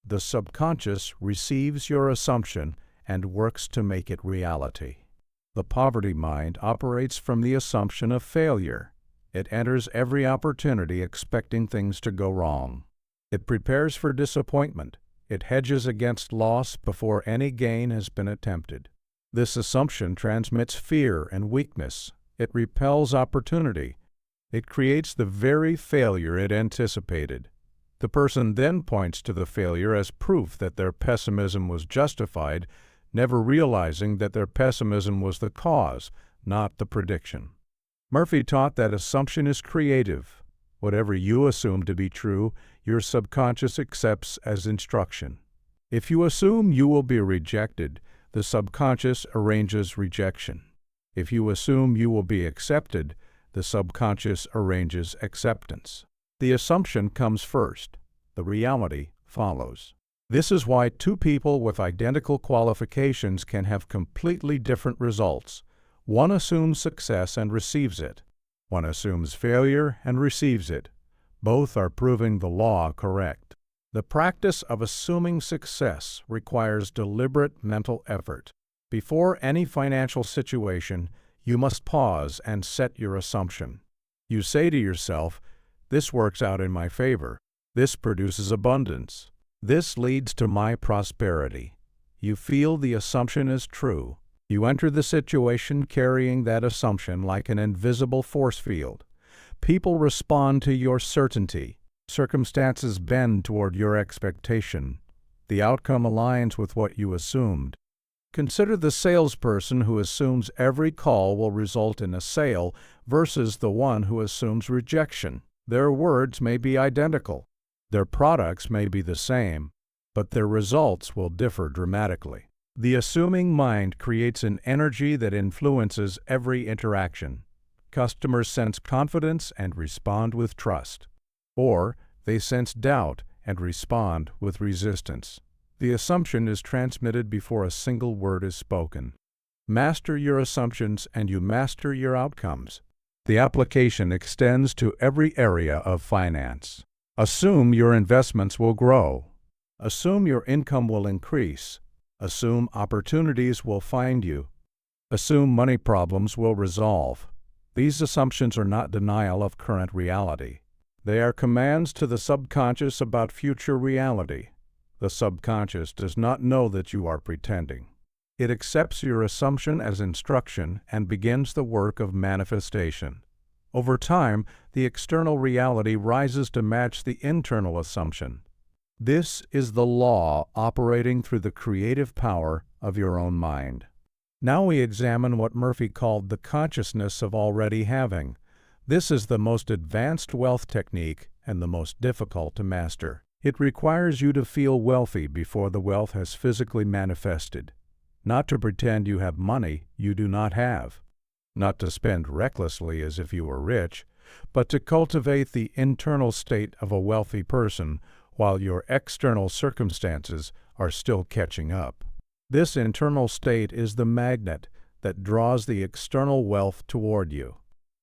The subconscious receives your assumption and works to make it reality. The poverty mind operates from the assumption of failure. It enters every opportunity expecting things to go wrong. It prepares for disappointment. It hedges against loss before any gain has been attempted. This assumption transmits fear and weakness. It repels opportunity. It creates the very failure it anticipated. The person then points to the failure as proof that their pessimism was justified, never realizing that their pessimism was the cause, not the prediction. Murphy taught that assumption is creative. Whatever you assume to be true, your subconscious accepts as instruction. If you assume you will be rejected, the subconscious arranges rejection. If you assume you will be accepted, the subconscious arranges acceptance. The assumption comes first. The reality follows. This is why two people with identical qualifications can have completely different results. One assumes success and receives it. One assumes failure and receives it. Both are proving the law correct. The practice of assuming success requires deliberate mental effort. Before any financial situation, you must pause and set your assumption. You say to yourself, "This works out in my favor. This produces abundance. This leads to my prosperity." You feel the assumption is true. You enter the situation carrying that assumption like an invisible force field. People respond to your certainty. Circumstances bend toward your expectation. The outcome aligns with what you assumed. Consider the salesperson who assumes every call will result in a sale versus the one who assumes rejection. Their words may be identical. Their products may be the same, but their results will differ dramatically. The assuming mind creates an energy that influences every interaction. Customers sense confidence and respond with trust. Or they sense doubt and respond with resistance. The assumption is transmitted before a single word is spoken. Master your assumptions and you master your outcomes. The application extends to every area of finance. Assume your investments will grow. Assume your income will increase. Assume opportunities will find you. Assume money problems will resolve. These assumptions are not denial of current reality. They are commands to the subconscious about future reality. The subconscious does not know that you are pretending. It accepts your assumption as instruction and begins the work of manifestation. Over time, the external reality rises to match the internal assumption. This is the law operating through the creative power of your own mind. Now we examine what Murphy called the consciousness of already having. This is the most advanced wealth technique and the most difficult to master. It requires you to feel wealthy before the wealth has physically manifested. Not to pretend you have money you do not have. Not to spend recklessly as if you were rich, but to cultivate the internal state of a wealthy person while your external circumstances are still catching up. This internal state is the magnet that draws the external wealth toward you.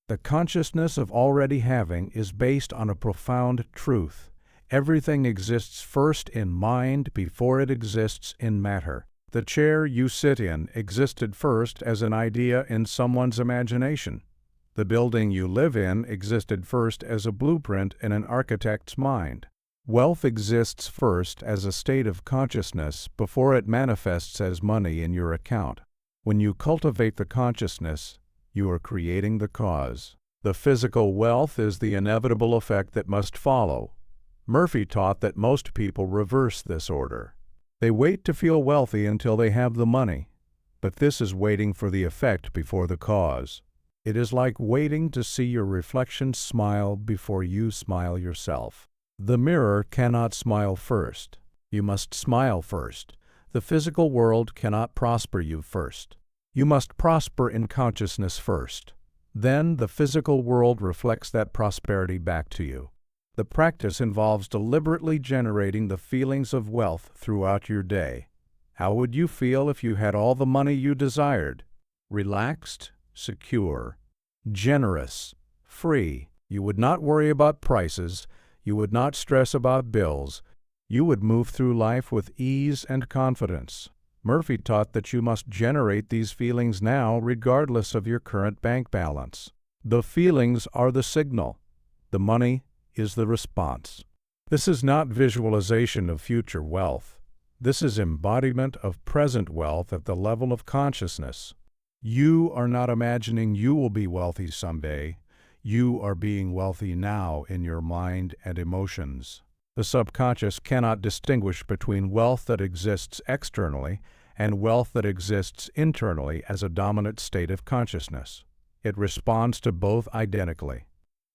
The consciousness of already having is based on a profound truth. Everything exists first in mind before it exists in matter. The chair you sit in existed first as an idea in someone's imagination. The building you live in existed first as a blueprint in an architect's mind. Wealth exists first as a state of consciousness before it manifests as money in your account. When you cultivate the consciousness, you are creating the cause. The physical wealth is the inevitable effect that must follow. Murphy taught that most people reverse this order. They wait to feel wealthy until they have the money, but this is waiting for the effect before the cause. It is like waiting to see your reflection smile before you smile yourself. The mirror cannot smile first. You must smile first. The physical world cannot prosper you first. You must prosper in consciousness first. Then the physical world reflects that prosperity back to you. The practice involves deliberately generating the feelings of wealth throughout your day. How would you feel if you had all the money you desired? Relaxed, secure, generous, free. You would not worry about prices. You would not stress about bills. You would move through life with ease and confidence. Murphy taught that you must generate these feelings now regardless of your current bank balance. The feelings are the signal. The money is the response. This is not visualization of future wealth. This is embodiment of present wealth at the level of consciousness. You are not imagining you will be wealthy someday. You are being wealthy now in your mind and emotions. The subconscious cannot distinguish between wealth that exists externally and wealth that exists internally as a dominant state of consciousness. It responds to both identically.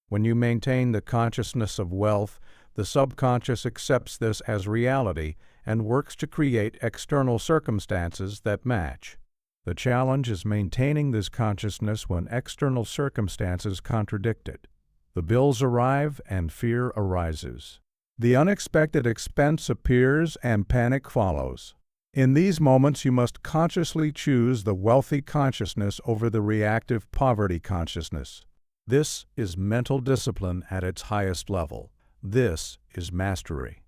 When you maintain the consciousness of wealth, the subconscious accepts this as reality and works to create external circumstances that match. The challenge is maintaining this consciousness when external circumstances contradict it. The bills arrive and fear arises. The unexpected expense appears and panic follows. In these moments, you must consciously choose the wealthy consciousness over the reactive poverty consciousness. This is mental discipline at its highest level. This is mastery.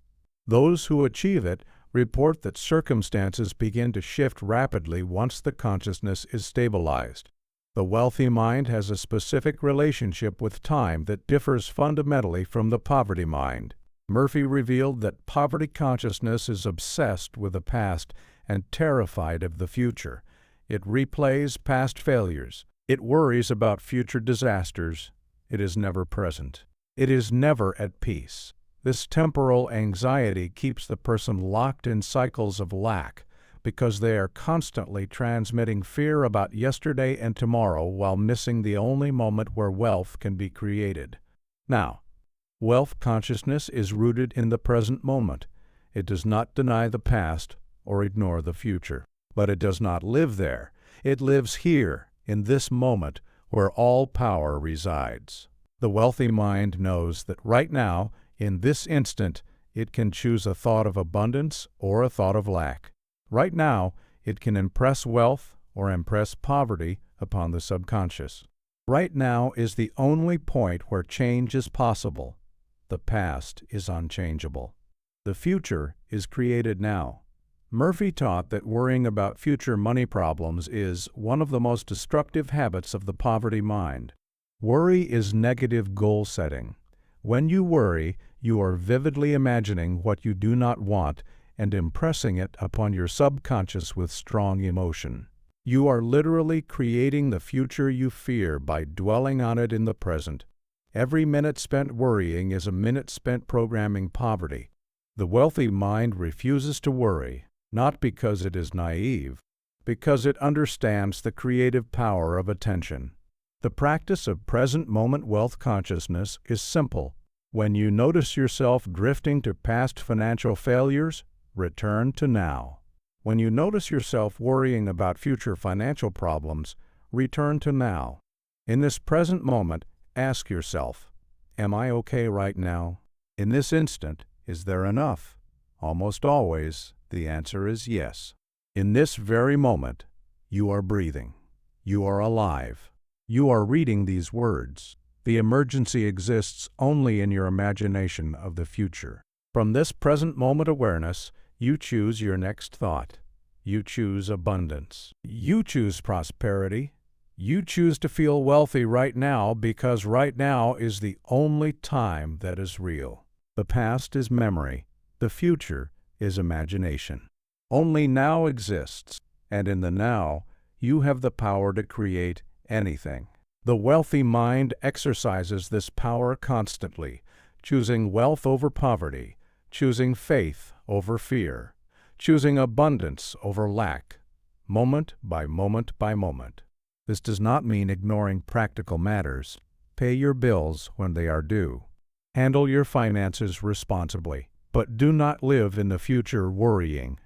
Those who achieve it report that circumstances begin to shift rapidly once the consciousness is stabilized. The wealthy mind has a specific relationship with time that differs fundamentally from the poverty mind. Murphy revealed that poverty consciousness is obsessed with the past and terrified of the future. It replays past failures. It worries about future disasters. It is never present. It is never at peace. This temporal anxiety keeps the person locked in cycles of lack because they are constantly transmitting fear about yesterday and tomorrow while missing the only moment where wealth can be created. Now, wealth consciousness is rooted in the present moment. It does not deny the past or ignore the future. But it does not live there. It lives here, in this moment, where all power resides. The wealthy mind knows that right now, in this instant, it can choose a thought of abundance or a thought of lack. Right now, it can impress wealth or impress poverty upon the subconscious. Right now is the only point where change is possible. The past is unchangeable. The future is created now. Murphy taught that worrying about future money problems is one of the most destructive habits of the poverty mind. Worry is negative goal setting. When you worry, you are vividly imagining what you do not want and impressing it upon your subconscious with strong emotion. You are literally creating the future you fear by dwelling on it in the present. Every minute spent worrying is a minute spent programming poverty. The wealthy mind refuses to worry, not because it is naive, because it understands the creative power of attention. The practice of present moment wealth consciousness is simple. When you notice yourself drifting to past financial failures, return to now. When you notice yourself worrying about future financial problems, return to now. In this present moment, ask yourself, am I okay right now? In this instant, is there enough? Almost always, the answer is yes. In this very moment, you are breathing. You are alive. You are reading these words. The emergency exists only in your imagination of the future. From this present moment awareness, you choose your next thought. You choose abundance. You choose prosperity. You choose to feel wealthy right now because right now is the only time that is real. The past is memory. The future is imagination. Only now exists, and in the now, you have the power to create anything. The wealthy mind exercises this power constantly, choosing wealth over poverty, choosing faith over fear, choosing abundance over lack, moment by moment by moment. This does not mean ignoring practical matters. Pay your bills when they are due. Handle your finances responsibly, but do not live in the future worrying.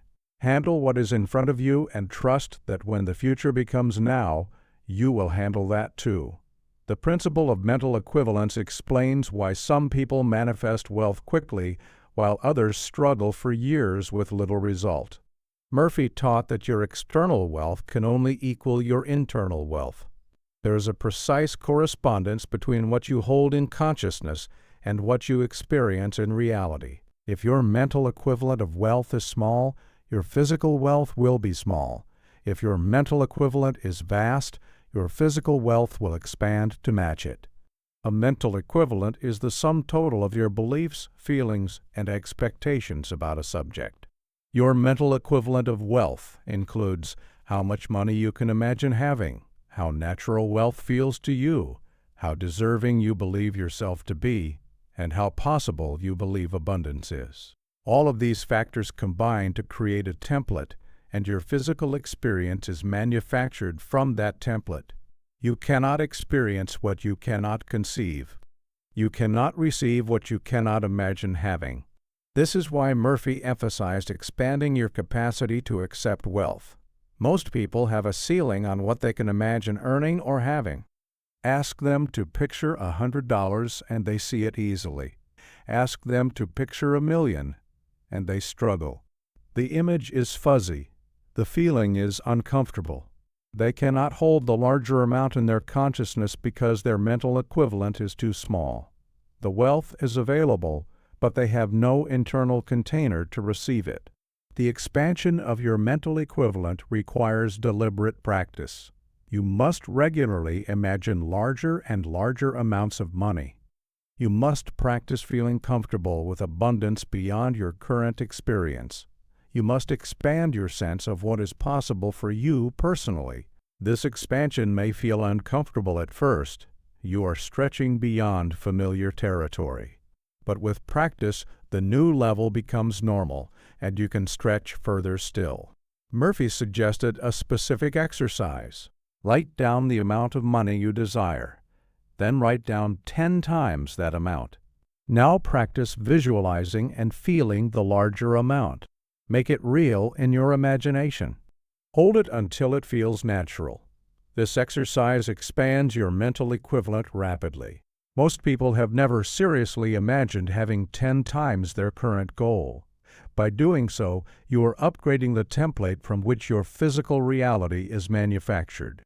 Handle what is in front of you and trust that when the future becomes now, you will handle that too. The principle of mental equivalence explains why some people manifest wealth quickly while others struggle for years with little result. Murphy taught that your external wealth can only equal your internal wealth. There is a precise correspondence between what you hold in consciousness and what you experience in reality. If your mental equivalent of wealth is small, your physical wealth will be small. If your mental equivalent is vast, your physical wealth will expand to match it. A mental equivalent is the sum total of your beliefs, feelings, and expectations about a subject. Your mental equivalent of wealth includes how much money you can imagine having, how natural wealth feels to you, how deserving you believe yourself to be, and how possible you believe abundance is. All of these factors combine to create a template, and your physical experience is manufactured from that template. You cannot experience what you cannot conceive. You cannot receive what you cannot imagine having. This is why Murphy emphasized expanding your capacity to accept wealth. Most people have a ceiling on what they can imagine earning or having. Ask them to picture $100 and they see it easily. Ask them to picture $1 million and they struggle. The image is fuzzy. The feeling is uncomfortable. They cannot hold the larger amount in their consciousness because their mental equivalent is too small. The wealth is available, but they have no internal container to receive it. The expansion of your mental equivalent requires deliberate practice. You must regularly imagine larger and larger amounts of money. You must practice feeling comfortable with abundance beyond your current experience. You must expand your sense of what is possible for you personally. This expansion may feel uncomfortable at first. You are stretching beyond familiar territory. But with practice, the new level becomes normal, and you can stretch further still. Murphy suggested a specific exercise. Write down the amount of money you desire. Then write down 10 times that amount. Now practice visualizing and feeling the larger amount. Make it real in your imagination. Hold it until it feels natural. This exercise expands your mental equivalent rapidly. Most people have never seriously imagined having 10 times their current goal. By doing so, you are upgrading the template from which your physical reality is manufactured.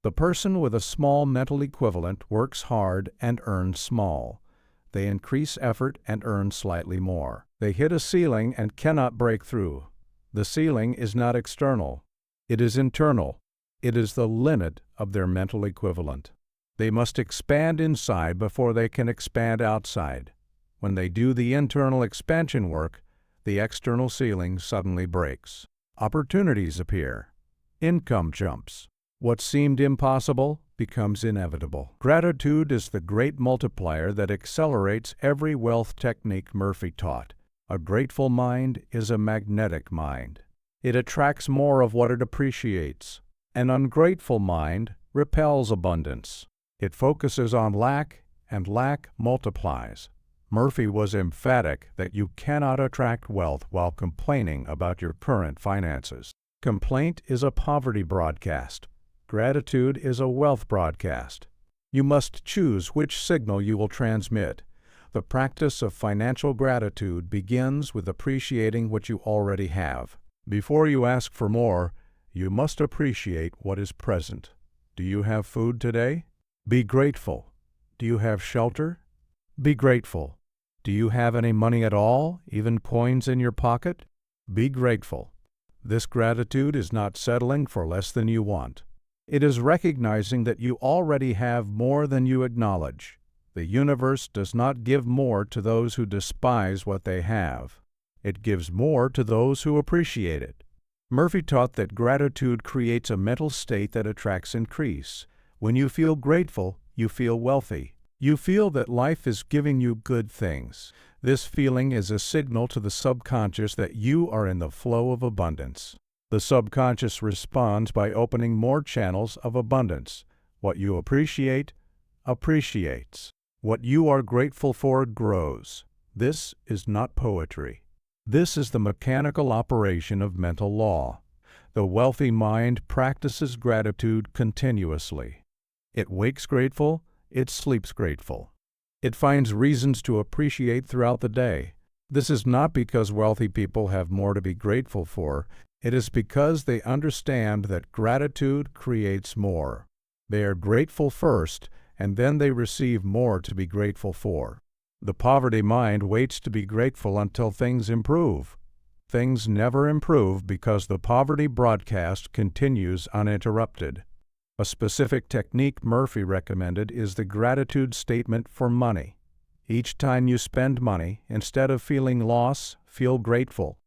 The person with a small mental equivalent works hard and earns small. They increase effort and earn slightly more. They hit a ceiling and cannot break through. The ceiling is not external. It is internal. It is the limit of their mental equivalent. They must expand inside before they can expand outside. When they do the internal expansion work, the external ceiling suddenly breaks. Opportunities appear. Income jumps. What seemed impossible becomes inevitable. Gratitude is the great multiplier that accelerates every wealth technique Murphy taught. A grateful mind is a magnetic mind. It attracts more of what it appreciates. An ungrateful mind repels abundance. It focuses on lack, and lack multiplies. Murphy was emphatic that you cannot attract wealth while complaining about your current finances. Complaint is a poverty broadcast. Gratitude is a wealth broadcast. You must choose which signal you will transmit. The practice of financial gratitude begins with appreciating what you already have. Before you ask for more, you must appreciate what is present. Do you have food today? Be grateful. Do you have shelter? Be grateful. Do you have any money at all, even coins in your pocket? Be grateful. This gratitude is not settling for less than you want. It is recognizing that you already have more than you acknowledge. The universe does not give more to those who despise what they have. It gives more to those who appreciate it. Murphy taught that gratitude creates a mental state that attracts increase. When you feel grateful, you feel wealthy. You feel that life is giving you good things. This feeling is a signal to the subconscious that you are in the flow of abundance. The subconscious responds by opening more channels of abundance. What you appreciate, appreciates. What you are grateful for grows. This is not poetry. This is the mechanical operation of mental law. The wealthy mind practices gratitude continuously. It wakes grateful, it sleeps grateful. It finds reasons to appreciate throughout the day. This is not because wealthy people have more to be grateful for. It is because they understand that gratitude creates more. They are grateful first, and then they receive more to be grateful for. The poverty mind waits to be grateful until things improve. Things never improve because the poverty broadcast continues uninterrupted. A specific technique Murphy recommended is the gratitude statement for money. Each time you spend money, instead of feeling loss, feel grateful.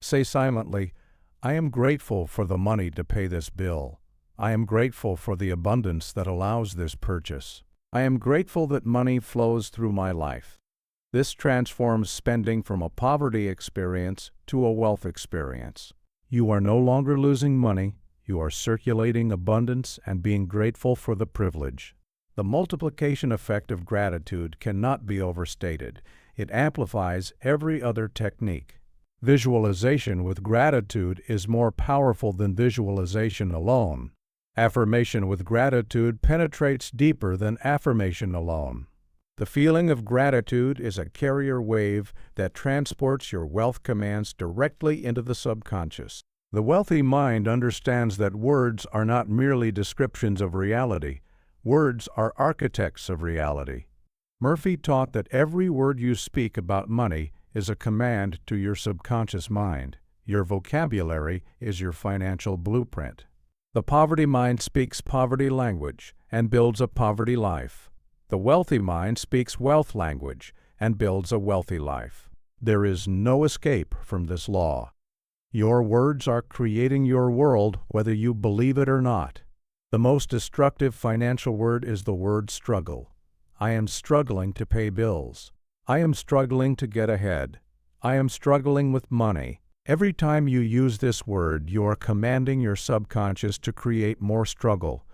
Say silently, "I am grateful for the money to pay this bill. I am grateful for the abundance that allows this purchase. I am grateful that money flows through my life." This transforms spending from a poverty experience to a wealth experience. You are no longer losing money. You are circulating abundance and being grateful for the privilege. The multiplication effect of gratitude cannot be overstated. It amplifies every other technique. Visualization with gratitude is more powerful than visualization alone. Affirmation with gratitude penetrates deeper than affirmation alone. The feeling of gratitude is a carrier wave that transports your wealth commands directly into the subconscious. The wealthy mind understands that words are not merely descriptions of reality. Words are architects of reality. Murphy taught that every word you speak about money is a command to your subconscious mind. Your vocabulary is your financial blueprint. The poverty mind speaks poverty language and builds a poverty life. The wealthy mind speaks wealth language and builds a wealthy life. There is no escape from this law. Your words are creating your world whether you believe it or not. The most destructive financial word is the word struggle. I am struggling to pay bills. I am struggling to get ahead. I am struggling with money. Every time you use this word, you are commanding your subconscious to create more struggle.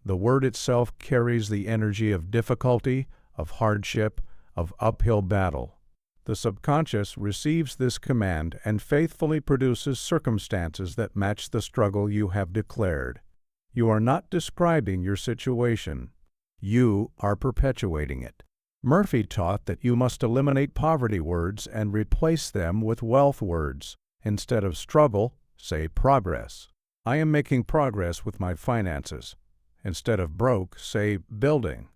The word itself carries the energy of difficulty, of hardship, of uphill battle. The subconscious receives this command and faithfully produces circumstances that match the struggle you have declared. You are not describing your situation. You are perpetuating it. Murphy taught that you must eliminate poverty words and replace them with wealth words. Instead of struggle, say progress. I am making progress with my finances. Instead of broke, say building.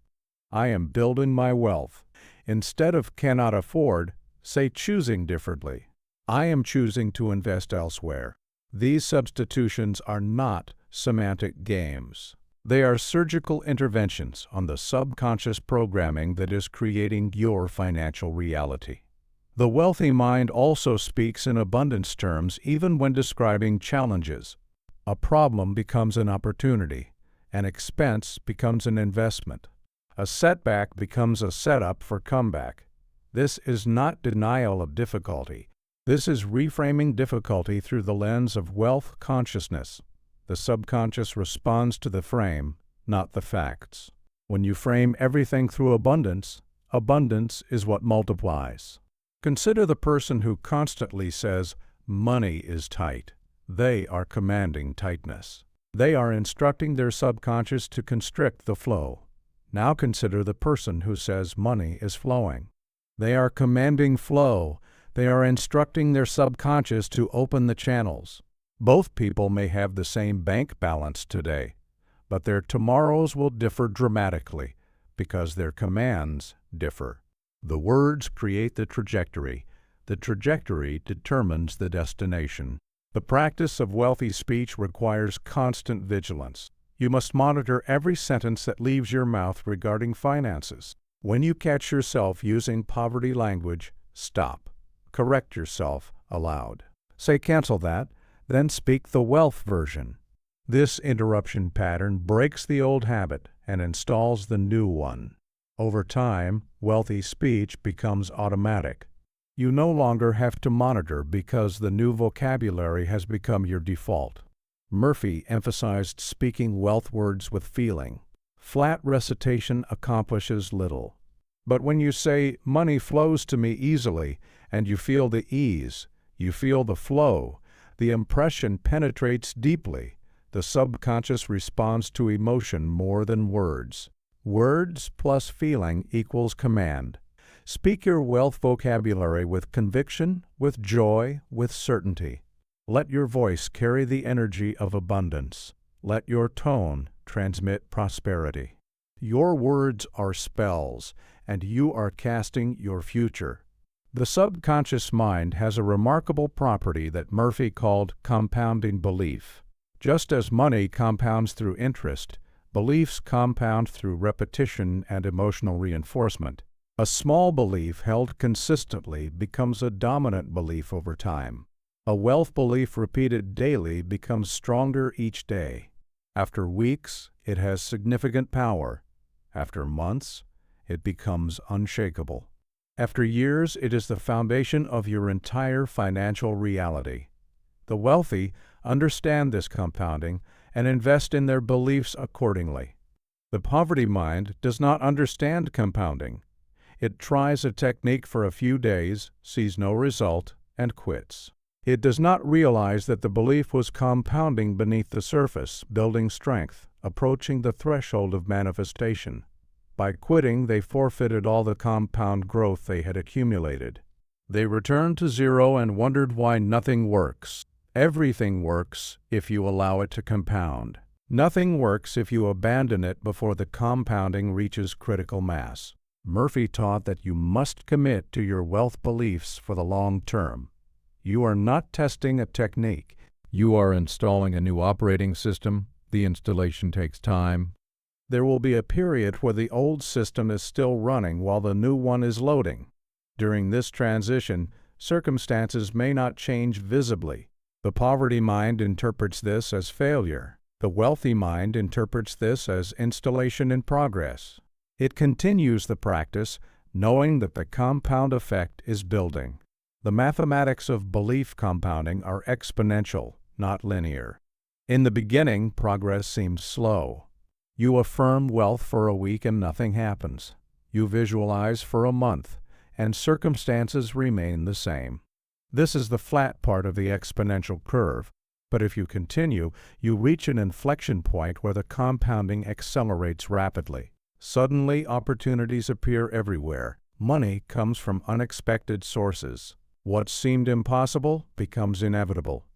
I am building my wealth. Instead of cannot afford, say choosing differently. I am choosing to invest elsewhere. These substitutions are not semantic games. They are surgical interventions on the subconscious programming that is creating your financial reality. The wealthy mind also speaks in abundance terms even when describing challenges. A problem becomes an opportunity. An expense becomes an investment. A setback becomes a setup for comeback. This is not denial of difficulty. This is reframing difficulty through the lens of wealth consciousness. The subconscious responds to the frame, not the facts. When you frame everything through abundance, abundance is what multiplies. Consider the person who constantly says, "Money is tight." They are commanding tightness. They are instructing their subconscious to constrict the flow. Now consider the person who says money is flowing. They are commanding flow. They are instructing their subconscious to open the channels. Both people may have the same bank balance today, but their tomorrows will differ dramatically because their commands differ. The words create the trajectory. The trajectory determines the destination. The practice of wealthy speech requires constant vigilance. You must monitor every sentence that leaves your mouth regarding finances. When you catch yourself using poverty language, stop. Correct yourself aloud. Say, "Cancel that," then speak the wealth version. This interruption pattern breaks the old habit and installs the new one. Over time, wealthy speech becomes automatic. You no longer have to monitor because the new vocabulary has become your default. Murphy emphasized speaking wealth words with feeling. Flat recitation accomplishes little. But when you say, "Money flows to me easily," and you feel the ease, You feel the flow. The impression penetrates deeply. The subconscious responds to emotion more than words. Words plus feeling equals command. Speak your wealth vocabulary with conviction, with joy, with certainty. Let your voice carry the energy of abundance. Let your tone transmit prosperity. Your words are spells, and you are casting your future. The subconscious mind has a remarkable property that Murphy called compounding belief. Just as money compounds through interest, beliefs compound through repetition and emotional reinforcement. A small belief held consistently becomes a dominant belief over time. A wealth belief repeated daily becomes stronger each day. After weeks, it has significant power. After months, it becomes unshakable. After years, it is the foundation of your entire financial reality. The wealthy understand this compounding and invest in their beliefs accordingly. The poverty mind does not understand compounding. It tries a technique for a few days, sees no result, and quits. It does not realize that the belief was compounding beneath the surface, building strength, approaching the threshold of manifestation. By quitting, they forfeited all the compound growth they had accumulated. They returned to zero and wondered why nothing works. Everything works if you allow it to compound. Nothing works if you abandon it before the compounding reaches critical mass. Murphy taught that you must commit to your wealth beliefs for the long term. You are not testing a technique. You are installing a new operating system. The installation takes time. There will be a period where the old system is still running while the new one is loading. During this transition, circumstances may not change visibly. The poverty mind interprets this as failure. The wealthy mind interprets this as installation in progress. It continues the practice, knowing that the compound effect is building. The mathematics of belief compounding are exponential, not linear. In the beginning, progress seems slow. You affirm wealth for a week and nothing happens. You visualize for a month, and circumstances remain the same. This is the flat part of the exponential curve, but if you continue, you reach an inflection point where the compounding accelerates rapidly. Suddenly, opportunities appear everywhere. Money comes from unexpected sources. What seemed impossible becomes inevitable.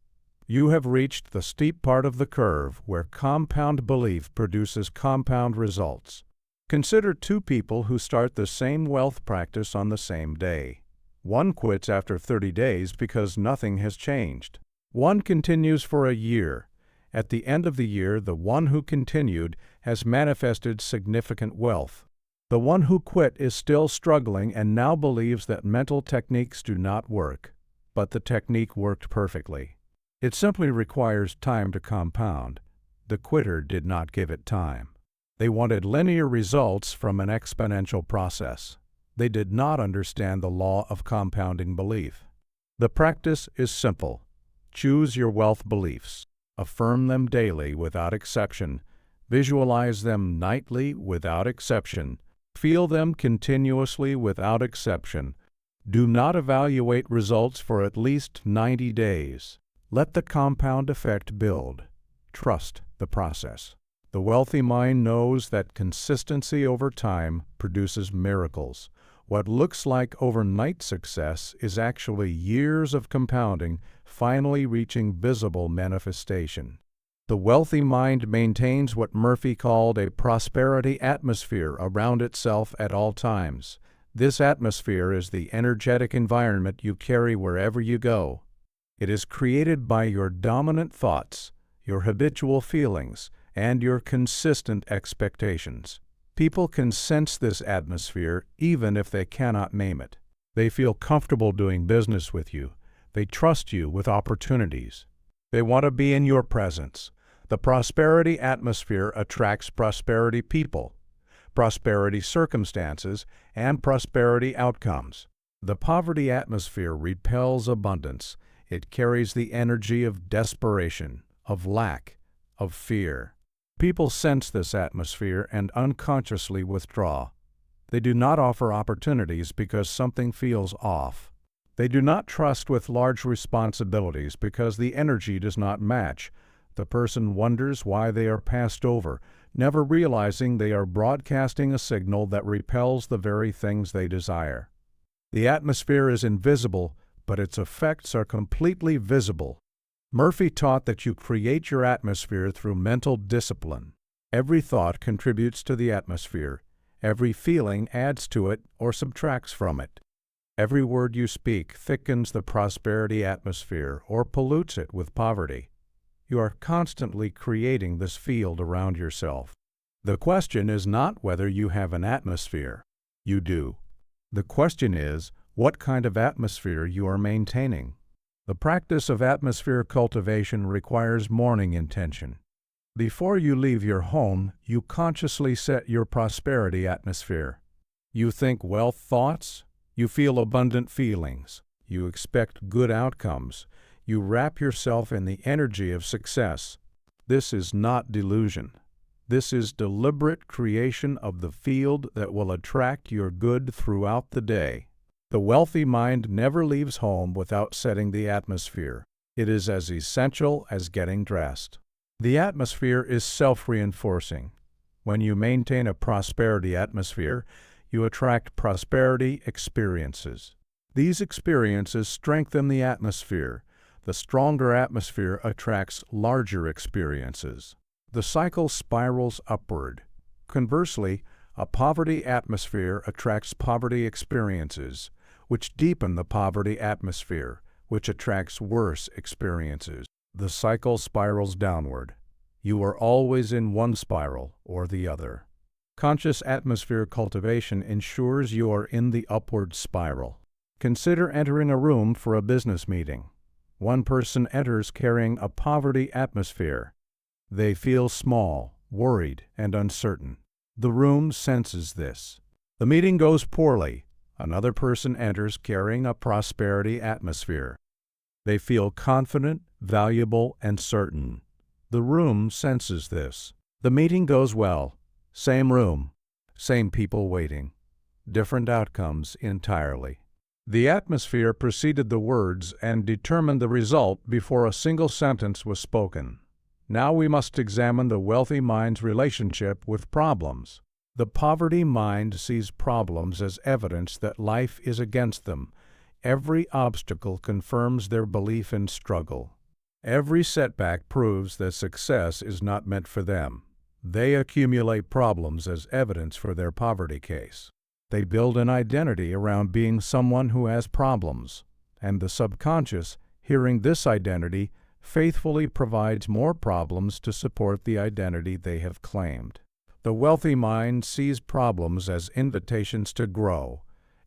You have reached the steep part of the curve where compound belief produces compound results. Consider two people who start the same wealth practice on the same day. One quits after 30 days because nothing has changed. One continues for a year. At the end of the year, the one who continued has manifested significant wealth. The one who quit is still struggling and now believes that mental techniques do not work, but the technique worked perfectly. It simply requires time to compound. The quitter did not give it time. They wanted linear results from an exponential process. They did not understand the law of compounding belief. The practice is simple. Choose your wealth beliefs. Affirm them daily without exception. Visualize them nightly without exception. Feel them continuously without exception. Do not evaluate results for at least 90 days. Let the compound effect build. Trust the process. The wealthy mind knows that consistency over time produces miracles. What looks like overnight success is actually years of compounding, finally reaching visible manifestation. The wealthy mind maintains what Murphy called a prosperity atmosphere around itself at all times. This atmosphere is the energetic environment you carry wherever you go. It is created by your dominant thoughts, your habitual feelings, and your consistent expectations. People can sense this atmosphere even if they cannot name it. They feel comfortable doing business with you. They trust you with opportunities. They want to be in your presence. The prosperity atmosphere attracts prosperity people, prosperity circumstances, and prosperity outcomes. The poverty atmosphere repels abundance. It carries the energy of desperation, of lack, of fear. People sense this atmosphere and unconsciously withdraw. They do not offer opportunities because something feels off. They do not trust with large responsibilities because the energy does not match. The person wonders why they are passed over, never realizing they are broadcasting a signal that repels the very things they desire. The atmosphere is invisible, but its effects are completely visible. Murphy taught that you create your atmosphere through mental discipline. Every thought contributes to the atmosphere. Every feeling adds to it or subtracts from it. Every word you speak thickens the prosperity atmosphere or pollutes it with poverty. You are constantly creating this field around yourself. The question is not whether you have an atmosphere. You do. The question is what kind of atmosphere you are maintaining. The practice of atmosphere cultivation requires morning intention. Before you leave your home, you consciously set your prosperity atmosphere. You think wealth thoughts. You feel abundant feelings. You expect good outcomes. You wrap yourself in the energy of success. This is not delusion. This is deliberate creation of the field that will attract your good throughout the day. The wealthy mind never leaves home without setting the atmosphere. It is as essential as getting dressed. The atmosphere is self-reinforcing. When you maintain a prosperity atmosphere, you attract prosperity experiences. These experiences strengthen the atmosphere. The stronger atmosphere attracts larger experiences. The cycle spirals upward. Conversely, a poverty atmosphere attracts poverty experiences, which deepen the poverty atmosphere, which attracts worse experiences. The cycle spirals downward. You are always in one spiral or the other. Conscious atmosphere cultivation ensures you are in the upward spiral. Consider entering a room for a business meeting. One person enters carrying a poverty atmosphere. They feel small, worried, and uncertain. The room senses this. The meeting goes poorly. Another person enters carrying a prosperity atmosphere. They feel confident, valuable, and certain. The room senses this. The meeting goes well. Same room, same people waiting. Different outcomes entirely. The atmosphere preceded the words and determined the result before a single sentence was spoken. Now we must examine the wealthy mind's relationship with problems. The poverty mind sees problems as evidence that life is against them. Every obstacle confirms their belief in struggle. Every setback proves that success is not meant for them. They accumulate problems as evidence for their poverty case. They build an identity around being someone who has problems, and the subconscious, hearing this identity, faithfully provides more problems to support the identity they have claimed. The wealthy mind sees problems as invitations to grow.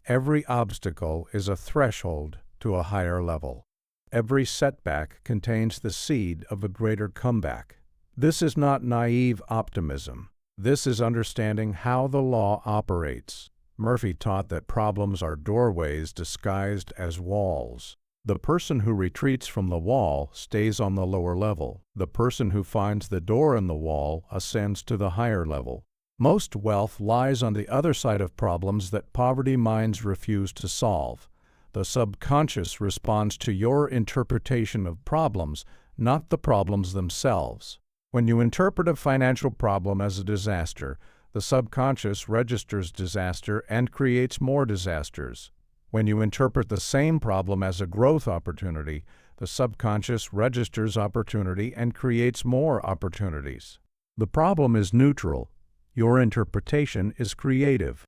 Every obstacle is a threshold to a higher level. Every setback contains the seed of a greater comeback. This is not naive optimism. This is understanding how the law operates. Murphy taught that problems are doorways disguised as walls. The person who retreats from the wall stays on the lower level. The person who finds the door in the wall ascends to the higher level. Most wealth lies on the other side of problems that poverty minds refuse to solve. The subconscious responds to your interpretation of problems, not the problems themselves. When you interpret a financial problem as a disaster, the subconscious registers disaster and creates more disasters. When you interpret the same problem as a growth opportunity, the subconscious registers opportunity and creates more opportunities. The problem is neutral. Your interpretation is creative.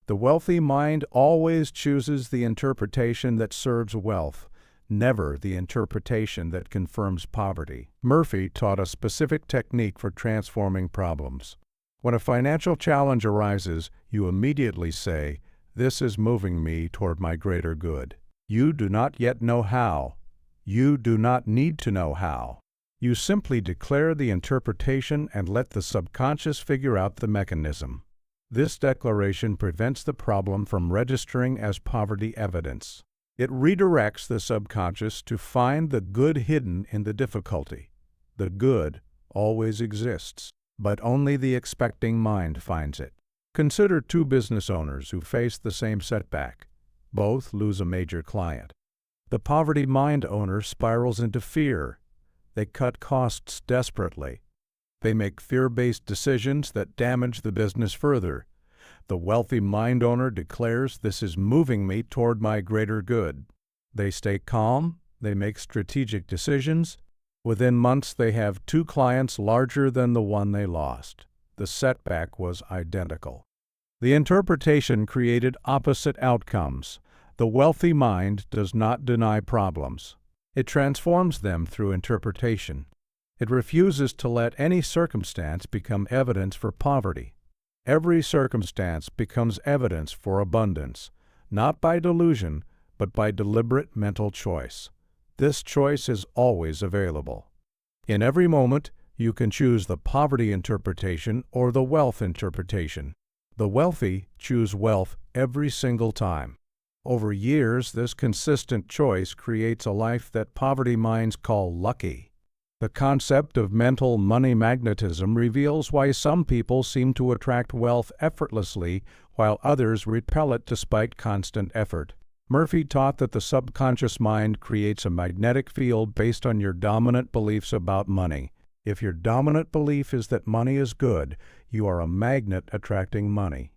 The wealthy mind always chooses the interpretation that serves wealth, never the interpretation that confirms poverty. Murphy taught a specific technique for transforming problems. When a financial challenge arises, you immediately say, "This is moving me toward my greater good." You do not yet know how. You do not need to know how. You simply declare the interpretation and let the subconscious figure out the mechanism. This declaration prevents the problem from registering as poverty evidence. It redirects the subconscious to find the good hidden in the difficulty. The good always exists, but only the expecting mind finds it. Consider two business owners who face the same setback. Both lose a major client. The poverty mind owner spirals into fear. They cut costs desperately. They make fear-based decisions that damage the business further. The wealthy mind owner declares, "This is moving me toward my greater good." They stay calm. They make strategic decisions. Within months, they have 2 clients larger than the one they lost. The setback was identical. The interpretation created opposite outcomes. The wealthy mind does not deny problems. It transforms them through interpretation. It refuses to let any circumstance become evidence for poverty. Every circumstance becomes evidence for abundance, not by delusion, but by deliberate mental choice. This choice is always available. In every moment, you can choose the poverty interpretation or the wealth interpretation. The wealthy choose wealth every single time. Over years, this consistent choice creates a life that poverty minds call lucky. The concept of mental money magnetism reveals why some people seem to attract wealth effortlessly while others repel it despite constant effort. Murphy taught that the subconscious mind creates a magnetic field based on your dominant beliefs about money. If your dominant belief is that money is good, you are a magnet attracting money.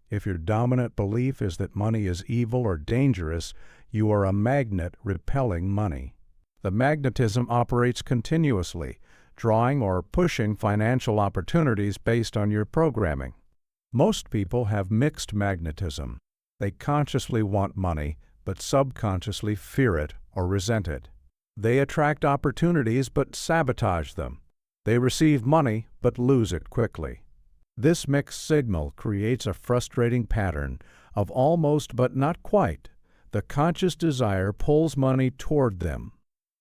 If your dominant belief is that money is evil or dangerous, you are a magnet repelling money. The magnetism operates continuously, drawing or pushing financial opportunities based on your programming. Most people have mixed magnetism. They consciously want money, but subconsciously fear it or resent it. They attract opportunities but sabotage them. They receive money but lose it quickly. This mixed signal creates a frustrating pattern of almost but not quite. The conscious desire pulls money toward them.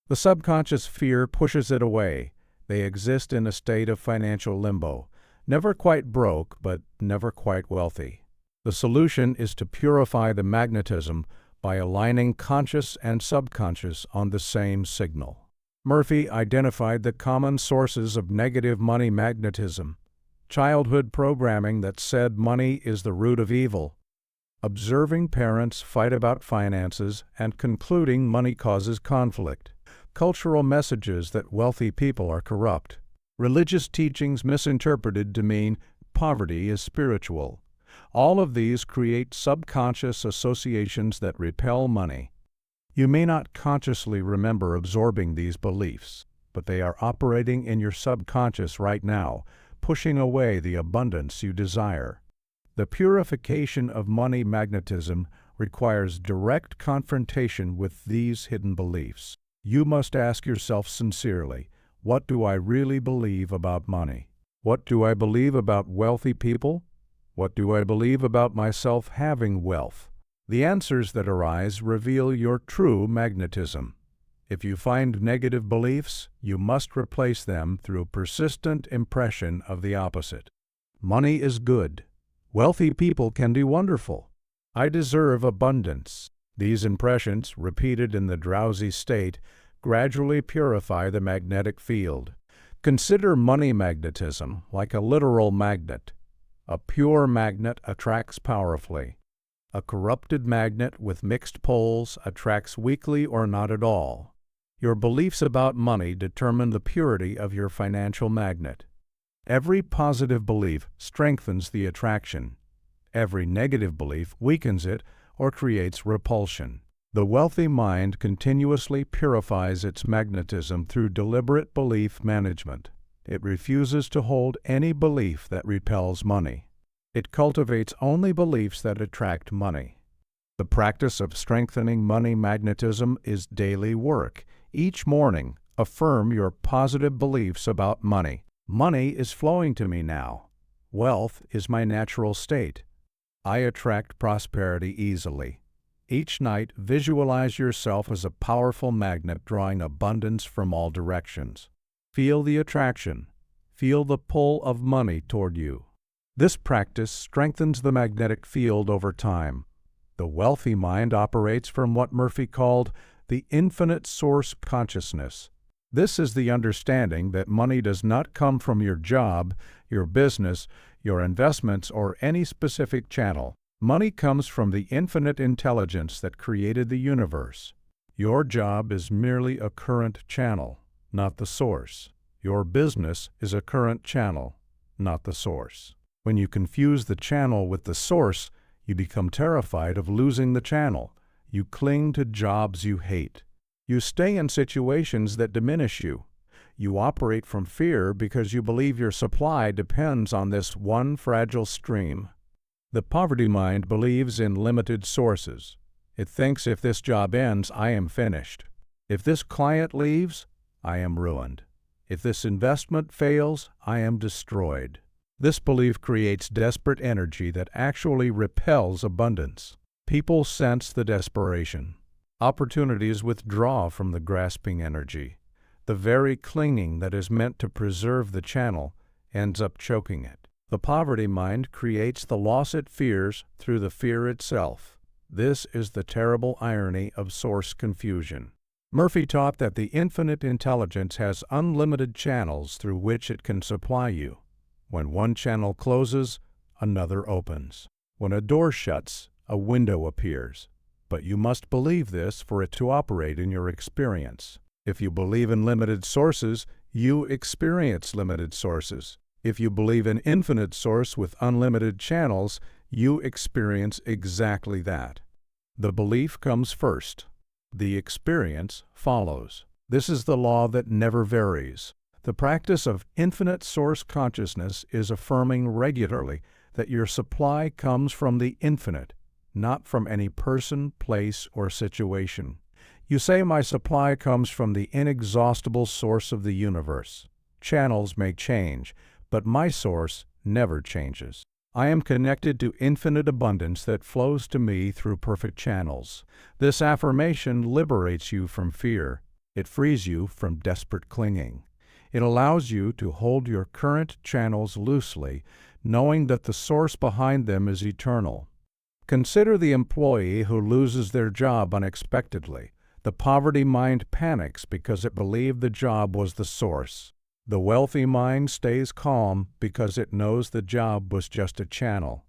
The subconscious fear pushes it away. They exist in a state of financial limbo, never quite broke but never quite wealthy. The solution is to purify the magnetism by aligning conscious and subconscious on the same signal. Murphy identified the common sources of negative money magnetism: childhood programming that said money is the root of evil, observing parents fight about finances and concluding money causes conflict, cultural messages that wealthy people are corrupt, religious teachings misinterpreted to mean poverty is spiritual. All of these create subconscious associations that repel money. You may not consciously remember absorbing these beliefs, but they are operating in your subconscious right now, pushing away the abundance you desire. The purification of money magnetism requires direct confrontation with these hidden beliefs. You must ask yourself sincerely, what do I really believe about money? What do I believe about wealthy people? What do I believe about myself having wealth? The answers that arise reveal your true magnetism. If you find negative beliefs, you must replace them through persistent impression of the opposite. Money is good. Wealthy people can be wonderful. I deserve abundance. These impressions, repeated in the drowsy state, gradually purify the magnetic field. Consider money magnetism like a literal magnet. A pure magnet attracts powerfully. A corrupted magnet with mixed poles attracts weakly or not at all. Your beliefs about money determine the purity of your financial magnet. Every positive belief strengthens the attraction. Every negative belief weakens it or creates repulsion. The wealthy mind continuously purifies its magnetism through deliberate belief management. It refuses to hold any belief that repels money. It cultivates only beliefs that attract money. The practice of strengthening money magnetism is daily work. Each morning, affirm your positive beliefs about money. Money is flowing to me now. Wealth is my natural state. I attract prosperity easily. Each night, visualize yourself as a powerful magnet drawing abundance from all directions. Feel the attraction. Feel the pull of money toward you. This practice strengthens the magnetic field over time. The wealthy mind operates from what Murphy called the infinite source consciousness. This is the understanding that money does not come from your job, your business, your investments, or any specific channel. Money comes from the infinite intelligence that created the universe. Your job is merely a current channel, not the source. Your business is a current channel, not the source. When you confuse the channel with the source, you become terrified of losing the channel. You cling to jobs you hate. You stay in situations that diminish you. You operate from fear because you believe your supply depends on this one fragile stream. The poverty mind believes in limited sources. It thinks if this job ends, I am finished. If this client leaves, I am ruined. If this investment fails, I am destroyed. This belief creates desperate energy that actually repels abundance. People sense the desperation. Opportunities withdraw from the grasping energy. The very clinging that is meant to preserve the channel ends up choking it. The poverty mind creates the loss it fears through the fear itself. This is the terrible irony of source confusion. Murphy taught that the infinite intelligence has unlimited channels through which it can supply you. When one channel closes, another opens. When a door shuts, a window appears. But you must believe this for it to operate in your experience. If you believe in limited sources, you experience limited sources. If you believe in infinite source with unlimited channels, you experience exactly that. The belief comes first. The experience follows. This is the law that never varies. The practice of infinite source consciousness is affirming regularly that your supply comes from the infinite, not from any person, place, or situation. You say my supply comes from the inexhaustible source of the universe. Channels may change, but my source never changes. I am connected to infinite abundance that flows to me through perfect channels. This affirmation liberates you from fear. It frees you from desperate clinging. It allows you to hold your current channels loosely, knowing that the source behind them is eternal. Consider the employee who loses their job unexpectedly. The poverty mind panics because it believed the job was the source. The wealthy mind stays calm because it knows the job was just a channel.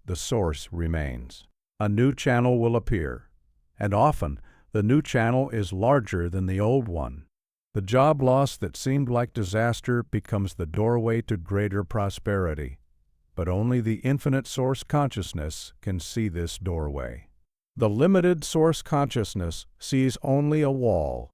The source remains. A new channel will appear, and often the new channel is larger than the old one. The job loss that seemed like disaster becomes the doorway to greater prosperity. But only the infinite source consciousness can see this doorway. The limited source consciousness sees only a wall.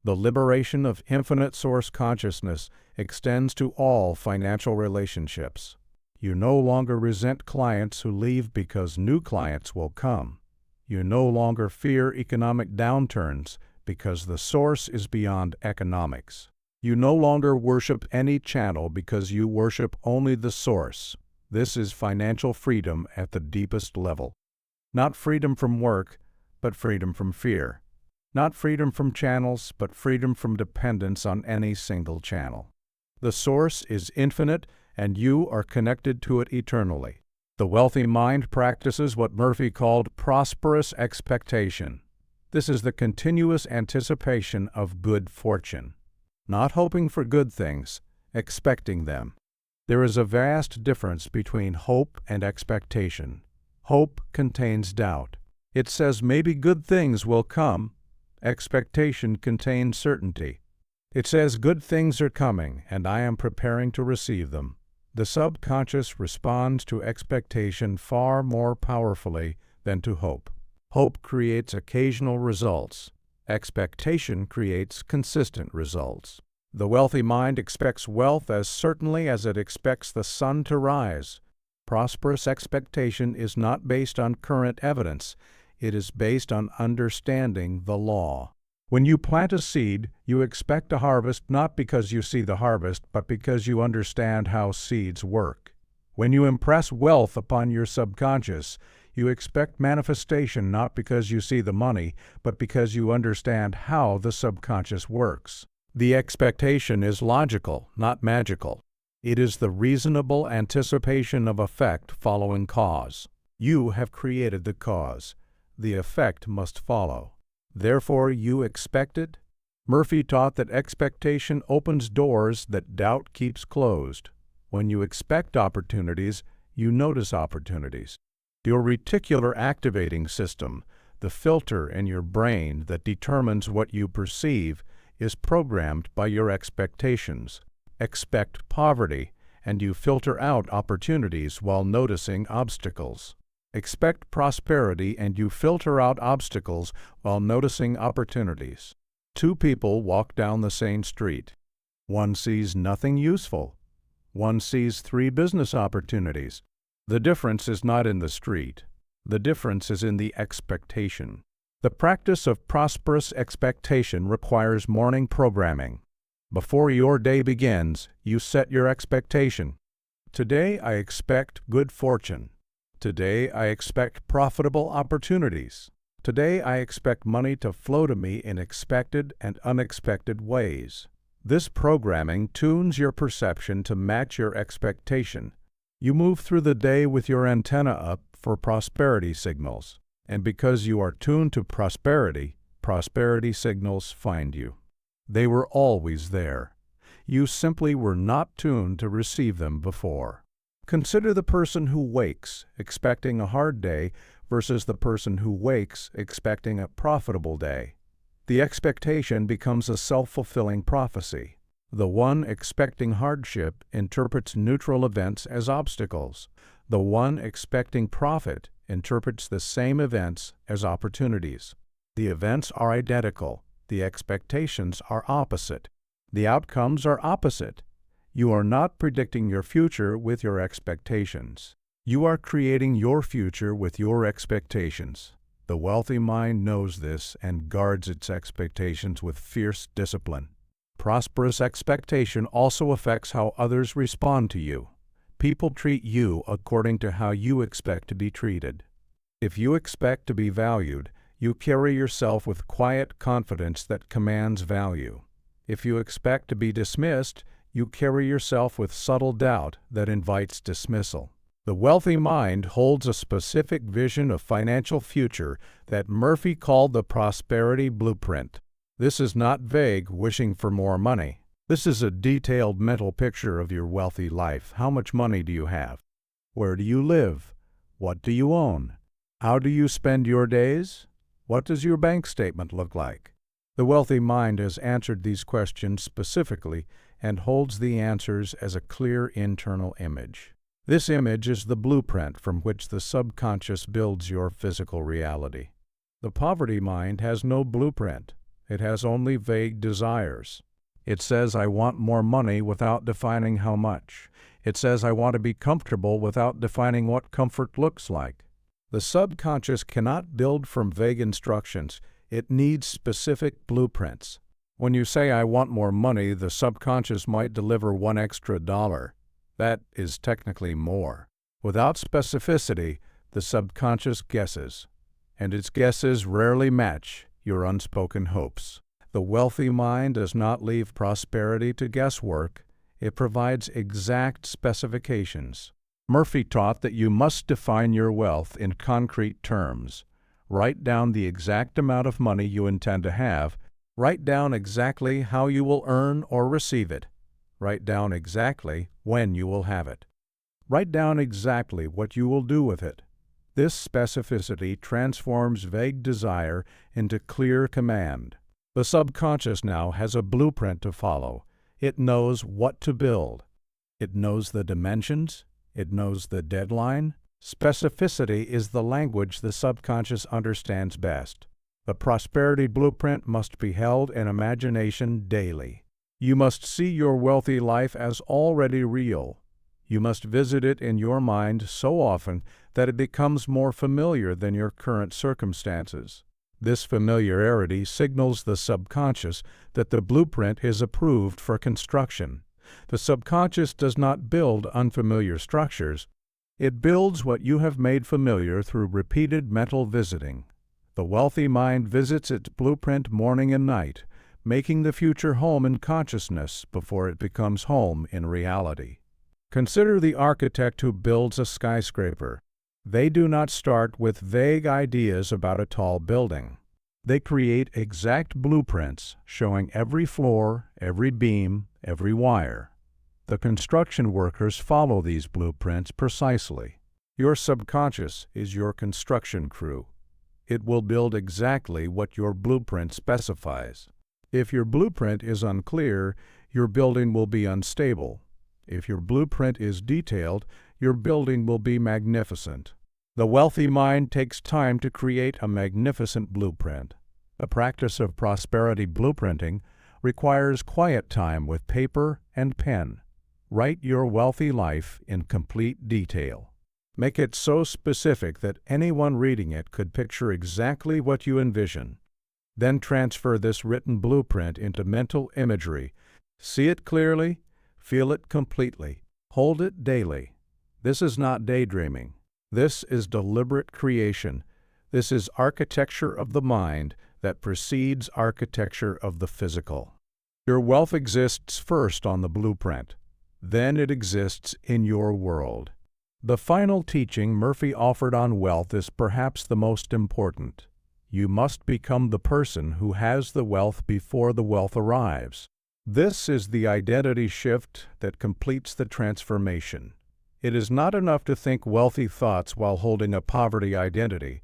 The liberation of infinite source consciousness extends to all financial relationships. You no longer resent clients who leave because new clients will come. You no longer fear economic downturns because the source is beyond economics. You no longer worship any channel because you worship only the source. This is financial freedom at the deepest level. Not freedom from work, but freedom from fear. Not freedom from channels, but freedom from dependence on any single channel. The source is infinite, and you are connected to it eternally. The wealthy mind practices what Murphy called prosperous expectation. This is the continuous anticipation of good fortune. Not hoping for good things, expecting them. There is a vast difference between hope and expectation. Hope contains doubt. It says maybe good things will come. Expectation contains certainty. It says good things are coming, and I am preparing to receive them. The subconscious responds to expectation far more powerfully than to hope. Hope creates occasional results. Expectation creates consistent results. The wealthy mind expects wealth as certainly as it expects the sun to rise. Prosperous expectation is not based on current evidence. It is based on understanding the law. When you plant a seed, you expect a harvest not because you see the harvest, but because you understand how seeds work. When you impress wealth upon your subconscious, you expect manifestation not because you see the money, but because you understand how the subconscious works. The expectation is logical, not magical. It is the reasonable anticipation of effect following cause. You have created the cause. The effect must follow. Therefore you expect it. Murphy taught that expectation opens doors that doubt keeps closed. When you expect opportunities, you notice opportunities. Your reticular activating system, The filter in your brain that determines what you perceive is programmed by your expectations. Expect poverty, and you filter out opportunities while noticing obstacles. Expect prosperity, and you filter out obstacles while noticing opportunities. Two people walk down the same street. One sees nothing useful. One sees 3 business opportunities. The difference is not in the street. The difference is in the expectation. The practice of prosperous expectation requires morning programming. Before your day begins, you set your expectation. Today I expect good fortune. Today I expect profitable opportunities. Today I expect money to flow to me in expected and unexpected ways. This programming tunes your perception to match your expectation. You move through the day with your antenna up for prosperity signals. And because you are tuned to prosperity, prosperity signals find you. They were always there. You simply were not tuned to receive them before. Consider the person who wakes expecting a hard day versus the person who wakes expecting a profitable day. The expectation becomes a self-fulfilling prophecy. The one expecting hardship interprets neutral events as obstacles. The one expecting profit interprets the same events as opportunities. The events are identical. The expectations are opposite. The outcomes are opposite. You are not predicting your future with your expectations. You are creating your future with your expectations. The wealthy mind knows this and guards its expectations with fierce discipline. Prosperous expectation also affects how others respond to you. People treat you according to how you expect to be treated. If you expect to be valued, you carry yourself with quiet confidence that commands value. If you expect to be dismissed, you carry yourself with subtle doubt that invites dismissal. The wealthy mind holds a specific vision of financial future that Murphy called the prosperity blueprint. This is not vague wishing for more money. This is a detailed mental picture of your wealthy life. How much money do you have? Where do you live? What do you own? How do you spend your days? What does your bank statement look like? The wealthy mind has answered these questions specifically and holds the answers as a clear internal image. This image is the blueprint from which the subconscious builds your physical reality. The poverty mind has no blueprint. It has only vague desires. It says, I want more money without defining how much. It says, I want to be comfortable without defining what comfort looks like. The subconscious cannot build from vague instructions. It needs specific blueprints. When you say, I want more money, the subconscious might deliver $1 extra. That is technically more. Without specificity, the subconscious guesses, and its guesses rarely match your unspoken hopes. The wealthy mind does not leave prosperity to guesswork. It provides exact specifications. Murphy taught that you must define your wealth in concrete terms. Write down the exact amount of money you intend to have. Write down exactly how you will earn or receive it. Write down exactly when you will have it. Write down exactly what you will do with it. This specificity transforms vague desire into clear command. The subconscious now has a blueprint to follow. It knows what to build. It knows the dimensions. It knows the deadline. Specificity is the language the subconscious understands best. The prosperity blueprint must be held in imagination daily. You must see your wealthy life as already real. You must visit it in your mind so often that it becomes more familiar than your current circumstances. This familiarity signals the subconscious that the blueprint is approved for construction. The subconscious does not build unfamiliar structures. It builds what you have made familiar through repeated mental visiting. The wealthy mind visits its blueprint morning and night, making the future home in consciousness before it becomes home in reality. Consider the architect who builds a skyscraper. They do not start with vague ideas about a tall building. They create exact blueprints showing every floor, every beam, every wire. The construction workers follow these blueprints precisely. Your subconscious is your construction crew. It will build exactly what your blueprint specifies. If your blueprint is unclear, your building will be unstable. If your blueprint is detailed, your building will be magnificent. The wealthy mind takes time to create a magnificent blueprint. The practice of prosperity blueprinting requires quiet time with paper and pen. Write your wealthy life in complete detail. Make it so specific that anyone reading it could picture exactly what you envision. Then transfer this written blueprint into mental imagery. See it clearly, feel it completely, hold it daily. This is not daydreaming. This is deliberate creation. This is architecture of the mind that precedes architecture of the physical. Your wealth exists first on the blueprint. Then it exists in your world. The final teaching Murphy offered on wealth is perhaps the most important. You must become the person who has the wealth before the wealth arrives. This is the identity shift that completes the transformation. It is not enough to think wealthy thoughts while holding a poverty identity.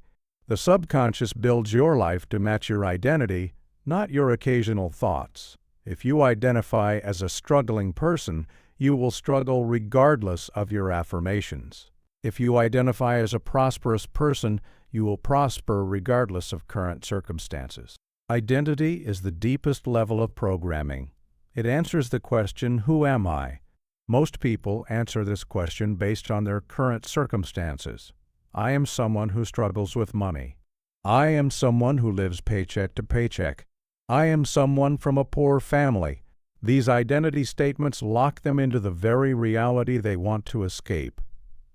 The subconscious builds your life to match your identity, not your occasional thoughts. If you identify as a struggling person, you will struggle regardless of your affirmations. If you identify as a prosperous person, you will prosper regardless of current circumstances. Identity is the deepest level of programming. It answers the question, who am I? Most people answer this question based on their current circumstances. I am someone who struggles with money. I am someone who lives paycheck to paycheck. I am someone from a poor family. These identity statements lock them into the very reality they want to escape.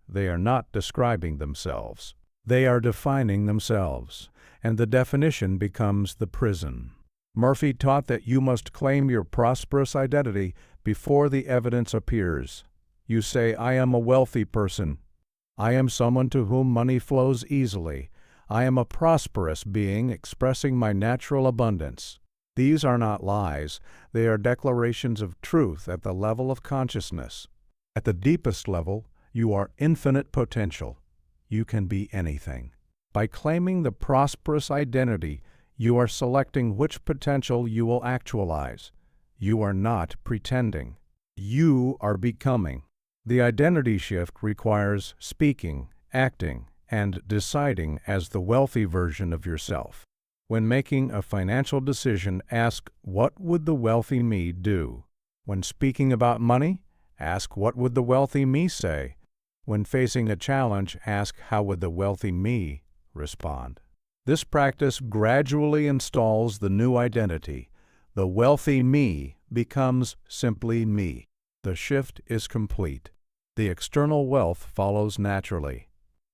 They are not describing themselves. They are defining themselves, and the definition becomes the prison. Murphy taught that you must claim your prosperous identity before the evidence appears. You say, I am a wealthy person. I am someone to whom money flows easily. I am a prosperous being expressing my natural abundance. These are not lies. They are declarations of truth at the level of consciousness. At the deepest level, you are infinite potential. You can be anything. By claiming the prosperous identity, you are selecting which potential you will actualize. You are not pretending. You are becoming. The identity shift requires speaking, acting, and deciding as the wealthy version of yourself. When making a financial decision, ask, what would the wealthy me do? When speaking about money, ask, what would the wealthy me say? When facing a challenge, ask, how would the wealthy me respond? This practice gradually installs the new identity. The wealthy me becomes simply me. The shift is complete. The external wealth follows naturally.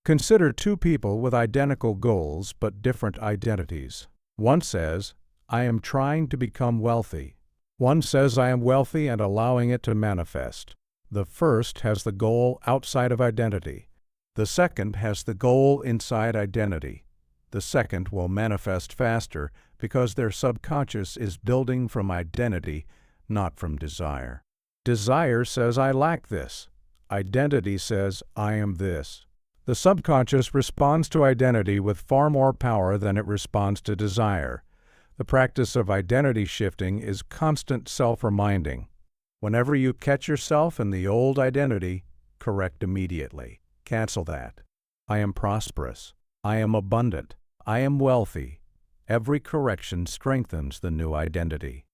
Consider two people with identical goals but different identities. One says, I am trying to become wealthy. One says, I am wealthy and allowing it to manifest. The first has the goal outside of identity. The second has the goal inside identity. The second will manifest faster because their subconscious is building from identity, not from desire. Desire says, I lack this. Identity says, I am this. The subconscious responds to identity with far more power than it responds to desire. The practice of identity shifting is constant self-reminding. Whenever you catch yourself in the old identity, correct immediately. Cancel that. I am prosperous. I am abundant. I am wealthy. Every correction strengthens the new identity.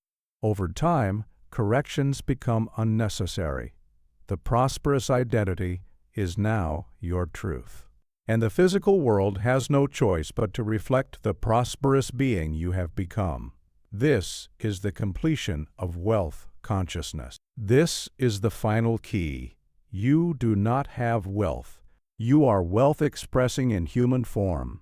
Over time, corrections become unnecessary. The prosperous identity is now your truth. And the physical world has no choice but to reflect the prosperous being you have become. This is the completion of wealth consciousness. This is the final key. You do not have wealth. You are wealth expressing in human form.